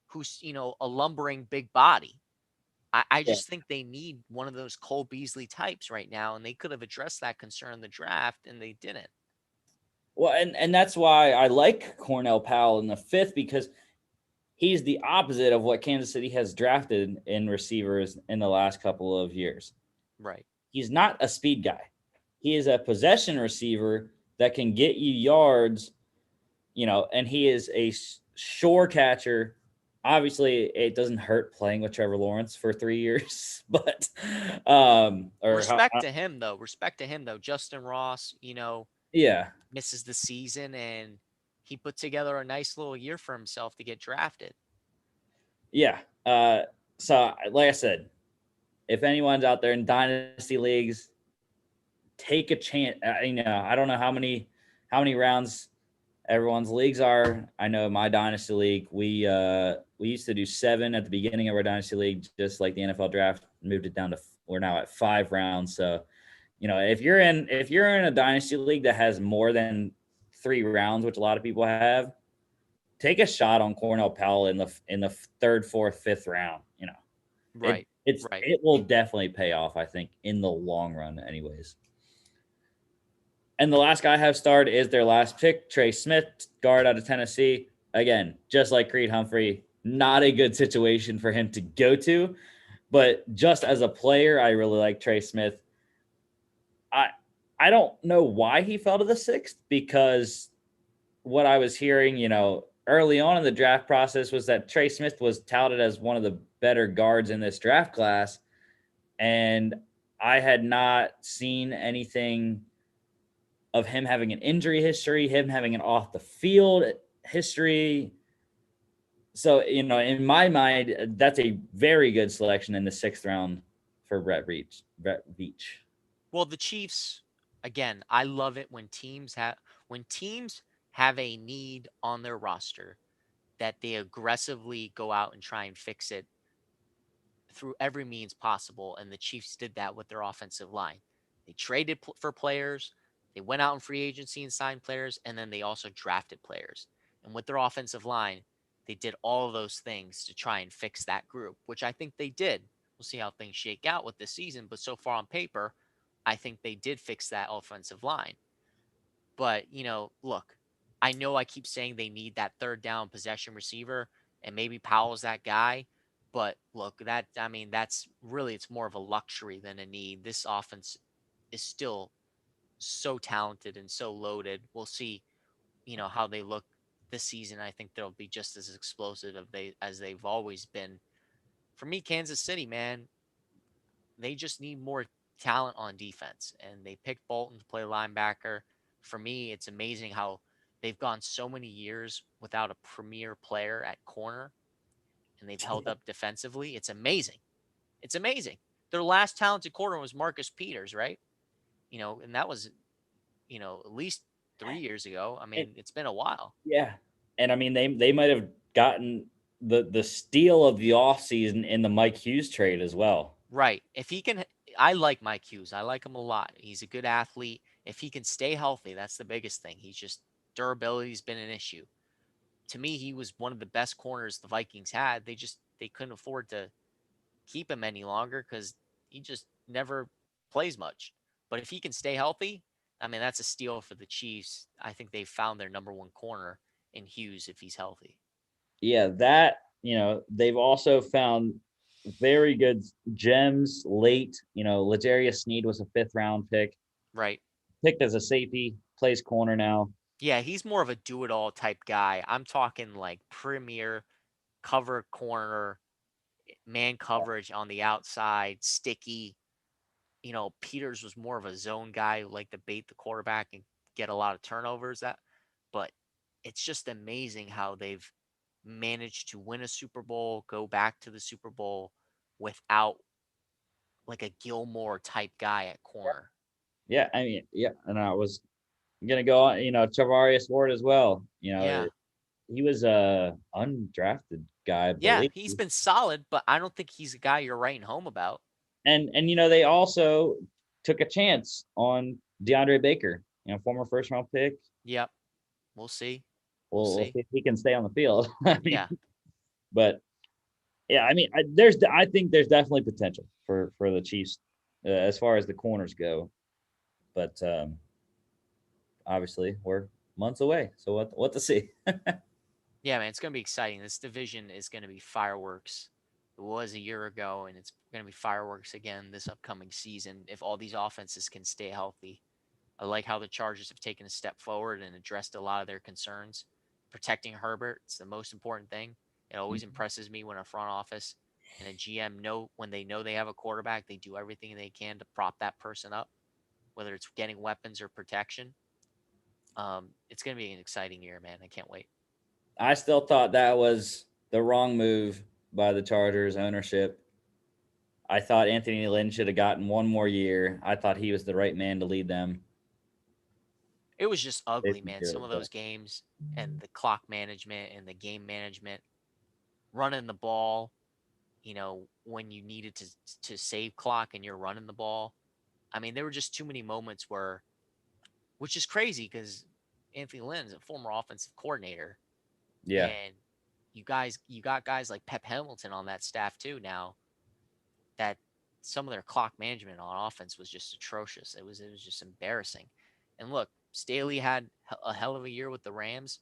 who's, a lumbering big body. I Yeah. just think they need one of those Cole Beasley types right now, and they could have addressed that concern in the draft, and they didn't. Well, and that's why I like Cornell Powell in the fifth, because he's the opposite of what Kansas City has drafted in receivers in the last couple of years. Right. He's not a speed guy. He is a possession receiver that can get you yards, and he is a sure catcher. Obviously, it doesn't hurt playing with Trevor Lawrence for 3 years, but Respect to him though. Justin Ross, yeah, misses the season, and he put together a nice little year for himself to get drafted. yeah. So, like I said, if anyone's out there in dynasty leagues, take a chance. I don't know how many rounds everyone's leagues are. I know my dynasty league, we used to do 7 at the beginning of our dynasty league, just like the NFL draft. Moved it down to we're now at 5 rounds. So, if you're in a dynasty league that has more than 3 rounds, which a lot of people have, take a shot on Cornell Powell in the third, fourth, fifth round. Right. It will definitely pay off, I think, in the long run, anyways. And the last guy I have starred is their last pick, Trey Smith, guard out of Tennessee. Again, just like Creed Humphrey, not a good situation for him to go to. But just as a player, I really like Trey Smith. I don't know why he fell to the 6th, because what I was hearing, early on in the draft process was that Trey Smith was touted as one of the better guards in this draft class. And I had not seen anything of him having an injury history, him having an off the field history. So, in my mind, that's a very good selection in the 6th round for Brett Veach. Well, the Chiefs, again, I love it when teams have a need on their roster that they aggressively go out and try and fix it through every means possible. And the Chiefs did that with their offensive line. They traded for players, they went out in free agency and signed players, and then they also drafted players. And with their offensive line, they did all of those things to try and fix that group, which I think they did. We'll see how things shake out with this season, but so far on paper, I think they did fix that offensive line. But, look, I know I keep saying they need that third down possession receiver, and maybe Powell's that guy. But look, that's really, it's more of a luxury than a need. This offense is still so talented and so loaded. We'll see, how they look this season. I think they'll be just as explosive as they've always been. For me, Kansas City, man, they just need more talent on defense. And they picked Bolton to play linebacker. For me, it's amazing how they've gone so many years without a premier player at corner, and they've held up defensively. It's amazing. It's amazing. Their last talented corner was Marcus Peters, right? And that was, at least 3 years ago. I mean, it's been a while. Yeah. And I mean, they might have gotten the steal of the offseason in the Mike Hughes trade as well. Right. If he can, I like Mike Hughes. I like him a lot. He's a good athlete. If he can stay healthy, that's the biggest thing. He's just, durability's been an issue. To me, he was one of the best corners the Vikings had. They couldn't afford to keep him any longer because he just never plays much. But if he can stay healthy, I mean, that's a steal for the Chiefs. I think they found their number one corner in Hughes if he's healthy. Yeah, they've also found very good gems late. L'Jarius Sneed was a 5th round pick. Right. Picked as a safety, plays corner now. Yeah, he's more of a do-it-all type guy. I'm talking like premier cover corner, man coverage on the outside, sticky. Peters was more of a zone guy who liked to bait the quarterback and get a lot of turnovers. But it's just amazing how they've manage to win a Super Bowl, go back to the Super Bowl without like a Gilmore type guy at corner. Yeah, I mean, yeah, and I was gonna go on, Travarius Ward as well. Yeah. He was a undrafted guy, I Yeah, believe. he's been solid, but I don't think he's a guy you're writing home about. And they also took a chance on DeAndre Baker, former first round pick. Yep. We'll see. We'll see if he can stay on the field. I mean, Yeah. but yeah, I mean, I think there's definitely potential for the Chiefs as far as the corners go, but obviously we're months away, so what to see. Yeah, man, it's going to be exciting. This division is going to be fireworks. It was a year ago, and it's going to be fireworks again this upcoming season if all these offenses can stay healthy. I like how the Chargers have taken a step forward and addressed a lot of their concerns. Protecting Herbert, it's the most important thing. It always impresses me when a front office and a GM when they know they have a quarterback, they do everything they can to prop that person up, whether it's getting weapons or protection. It's going to be an exciting year, man. I can't wait. I still thought that was the wrong move by the Chargers ownership. I thought Anthony Lynn should have gotten one more year. I thought he was the right man to lead them. It was just ugly, man. Some of those games and the clock management and the game management, running the ball, when you needed to save clock and you're running the ball. I mean, there were just too many moments which is crazy because Anthony Lynn is a former offensive coordinator. Yeah. And you got guys like Pep Hamilton on that staff too now, that some of their clock management on offense was just atrocious. It was just embarrassing. And look, Staley had a hell of a year with the Rams,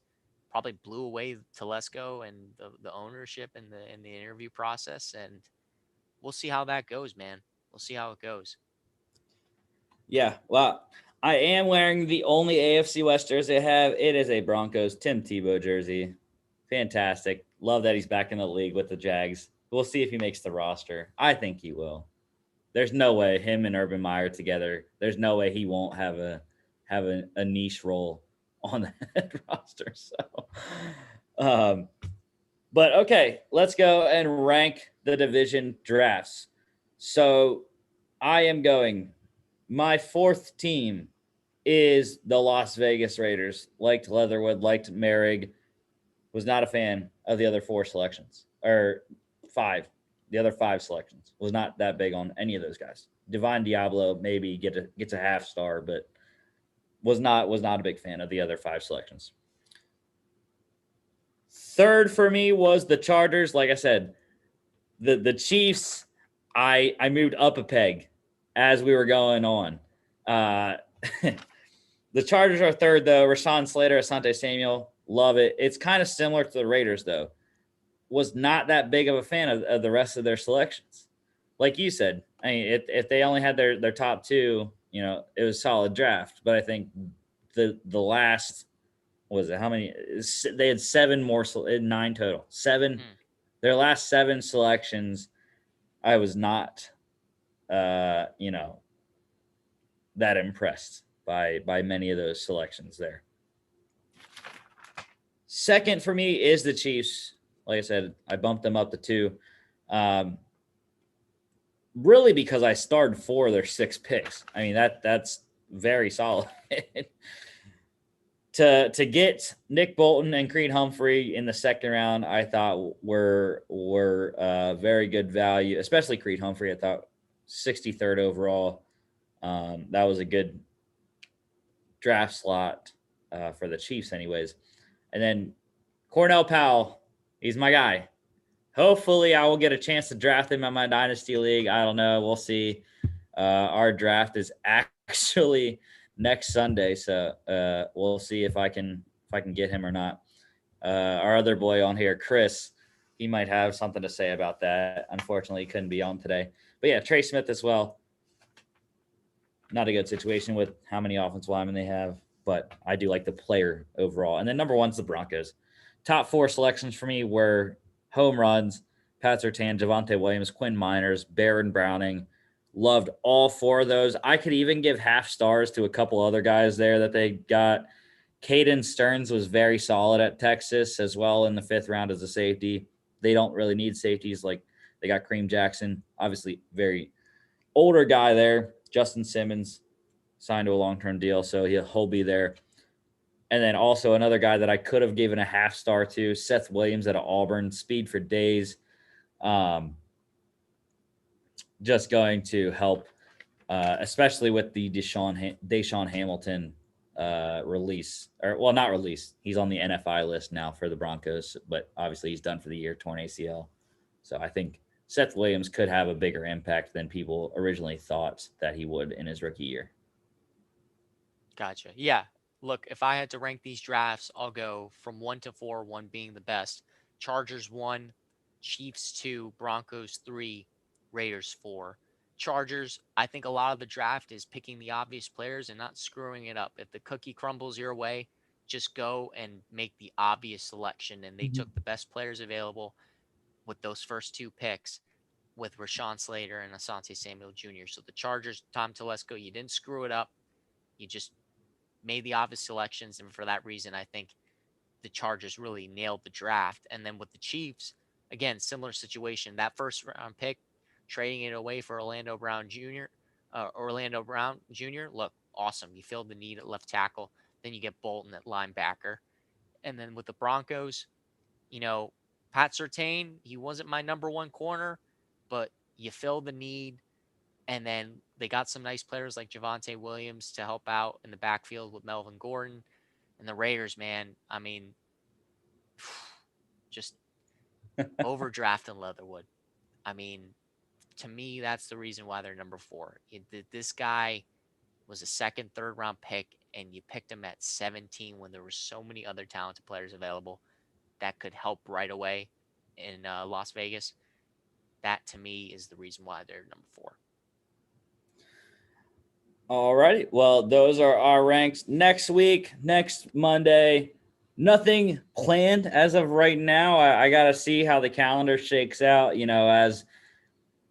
probably blew away Telesco and the ownership in the interview process. And we'll see how that goes, man. We'll see how it goes. Yeah, well, I am wearing the only AFC West jersey I have. It is a Broncos Tim Tebow jersey. Fantastic. Love that he's back in the league with the Jags. We'll see if he makes the roster. I think he will. There's no way him and Urban Meyer together. There's no way he won't have a niche role on that roster. So, but okay, let's go and rank the division drafts. So, I am going. My fourth team is the Las Vegas Raiders. Liked Leatherwood, liked Merrig. Was not a fan of the other four selections, or five. The other five selections. Was not that big on any of those guys. Divine Diablo maybe gets a half star, but was not a big fan of the other five selections. Third for me was the Chargers. Like I said, the Chiefs, I moved up a peg as we were going on. The Chargers are third, though. Rashawn Slater, Asante Samuel, love it. It's kind of similar to the Raiders, though. Was not that big of a fan of the rest of their selections. Like you said, I mean, if they only had their top two, it was a solid draft. But I think the last, was it how many? They had seven more, 9 total. Seven. Their last 7 selections, I was not, that impressed by many of those selections there. Second for me is the Chiefs. Like I said, I bumped them up to 2. Really because I started 4 of their 6 picks. I mean, that's very solid. To get Nick Bolton and Creed Humphrey in the second round, I thought were very good value, especially Creed Humphrey. I thought 63rd overall. That was a good draft slot for the Chiefs anyways. And then Cornell Powell, he's my guy. Hopefully I will get a chance to draft him in my Dynasty League. I don't know. We'll see. Our draft is actually next Sunday, so we'll see if I can get him or not. Our other boy on here, Chris, he might have something to say about that. Unfortunately, he couldn't be on today. But yeah, Trey Smith as well. Not a good situation with how many offensive linemen they have, but I do like the player overall. And then number 1's the Broncos. Top 4 selections for me were home runs: Pat Surtain, Javonte Williams, Quinn Miners, Baron Browning. Loved all 4 of those. I could even give half stars to a couple other guys there that they got. Caden Stearns was very solid at Texas as well in the 5th round as a safety. They don't really need safeties. Like, they got Kareem Jackson, obviously very older guy there. Justin Simmons signed to a long-term deal, so he'll be there. And then also another guy that I could have given a half star to, Seth Williams out of Auburn, speed for days. Just going to help, especially with the Deshaun Hamilton release, or well, not release. He's on the NFI list now for the Broncos, but obviously he's done for the year, torn ACL. So I think Seth Williams could have a bigger impact than people originally thought that he would in his rookie year. Gotcha. Yeah. Look, if I had to rank these drafts, I'll go from 1 to 4, 1 being the best. Chargers 1, Chiefs 2, Broncos 3, Raiders 4. Chargers, I think a lot of the draft is picking the obvious players and not screwing it up. If the cookie crumbles your way, just go and make the obvious selection. And they took the best players available with those first 2 picks with Rashawn Slater and Asante Samuel Jr. So the Chargers, Tom Telesco, you didn't screw it up. You just made the obvious selections, and for that reason, I think the Chargers really nailed the draft. And then with the Chiefs, again, similar situation. That first round pick, trading it away for Orlando Brown Jr. Look, awesome. You filled the need at left tackle. Then you get Bolton at linebacker. And then with the Broncos, Pat Surtain, he wasn't my number 1 corner, but you filled the need. And then they got some nice players like Javonte Williams to help out in the backfield with Melvin Gordon. And the Raiders, man, I mean, just overdrafting Leatherwood. I mean, to me, that's the reason why they're number 4. This guy was a 2nd, 3rd round pick, and you picked him at 17 when there were so many other talented players available that could help right away in Las Vegas. That, to me, is the reason why they're number 4. All righty. Well, those are our ranks. Next week, next Monday, nothing planned as of right now. I got to see how the calendar shakes out,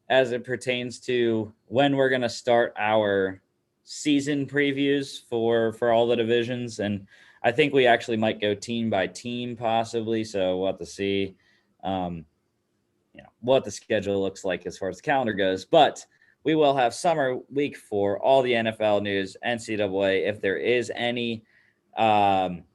as it pertains to when we're going to start our season previews for all the divisions. And I think we actually might go team by team possibly. So we'll have to see, what the schedule looks like as far as the calendar goes. But we will have summer week for all the NFL news, NCAA, if there is any. Don't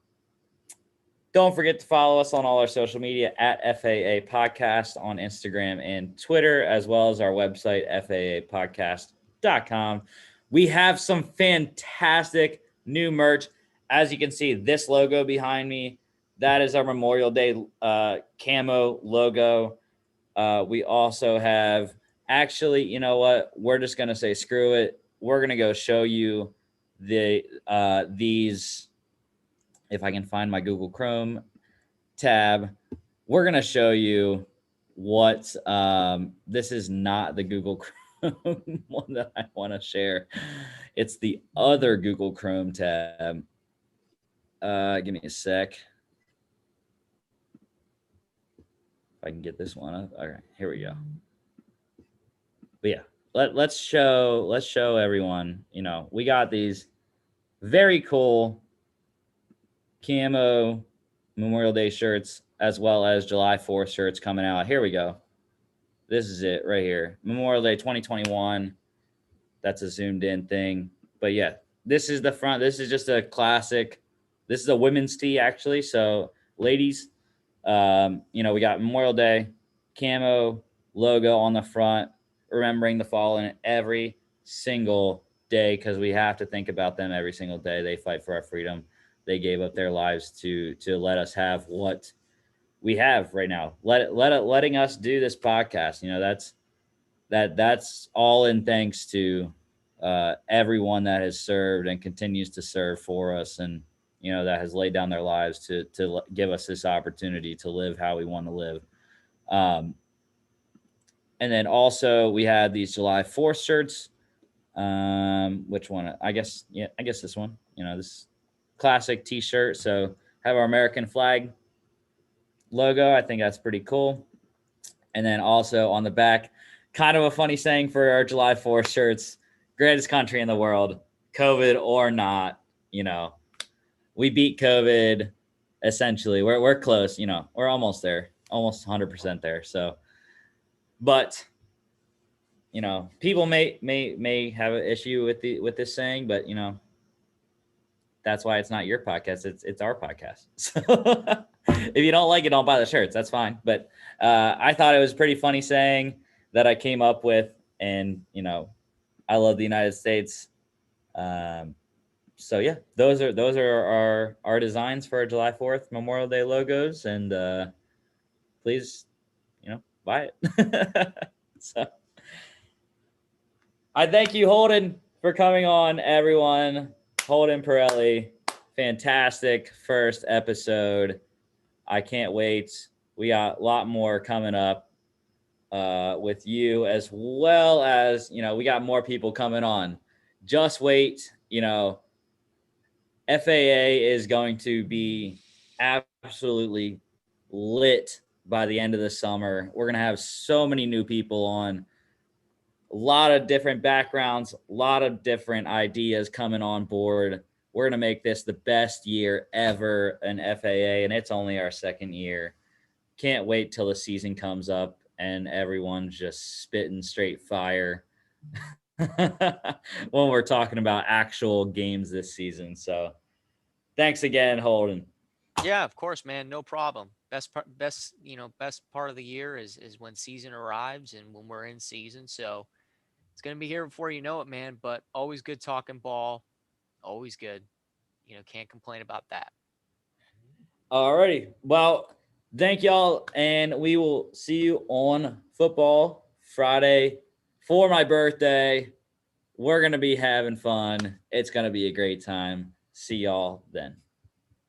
forget to follow us on all our social media at FAA Podcast on Instagram and Twitter, as well as our website, FAApodcast.com. We have some fantastic new merch. As you can see, this logo behind me, that is our Memorial Day camo logo. We also have, actually, you know what? We're just going to say, screw it. We're going to go show you these. If I can find my Google Chrome tab, we're going to show you what, this is not the Google Chrome one that I want to share. It's the other Google Chrome tab. Give me a sec. If I can get this one up. All right, here we go. But yeah, let's show everyone, we got these very cool camo Memorial Day shirts, as well as July 4th shirts coming out. Here we go. This is it right here. Memorial Day 2021. That's a zoomed in thing. But yeah, this is the front. This is just a classic. This is a women's tee, actually. So ladies, we got Memorial Day camo logo on the front, remembering the fallen every single day, because we have to think about them every single day. They fight for our freedom. They gave up their lives to let us have what we have right now. Letting us do this podcast. That's all in thanks to everyone that has served and continues to serve for us, and that has laid down their lives to give us this opportunity to live how we want to live. And then also we had these July 4th shirts. Which one? I guess this one. This classic T-shirt. So have our American flag logo. I think that's pretty cool. And then also on the back, kind of a funny saying for our July 4th shirts: greatest country in the world, COVID or not. we beat COVID. Essentially, we're close. We're almost there, almost 100% there. So, but people may have an issue with this saying, but that's why it's not your podcast. It's our podcast. So if you don't like it, don't buy the shirts. That's fine. But I thought it was pretty funny saying that I came up with, and I love the United States. So yeah, those are our designs for our July 4th Memorial Day logos, and please, buy it. So I thank you, Holden, for coming on, everyone. Holden Perrelli, fantastic first episode. I can't wait. We got a lot more coming up with you, as well as, we got more people coming on. Just wait, FAA is going to be absolutely lit by the end of the summer. We're going to have so many new people on. A lot of different backgrounds, a lot of different ideas coming on board. We're going to make this the best year ever in FAA, and it's only our second year. Can't wait till the season comes up and everyone's just spitting straight fire when we're talking about actual games this season. So thanks again, Holden. Yeah, of course, man. No problem. Best part of the year is when season arrives and when we're in season. So it's going to be here before you know it, man. But always good talking ball. Always good. Can't complain about that. Alrighty. Well, thank y'all. And we will see you on Football Friday for my birthday. We're going to be having fun. It's going to be a great time. See y'all then.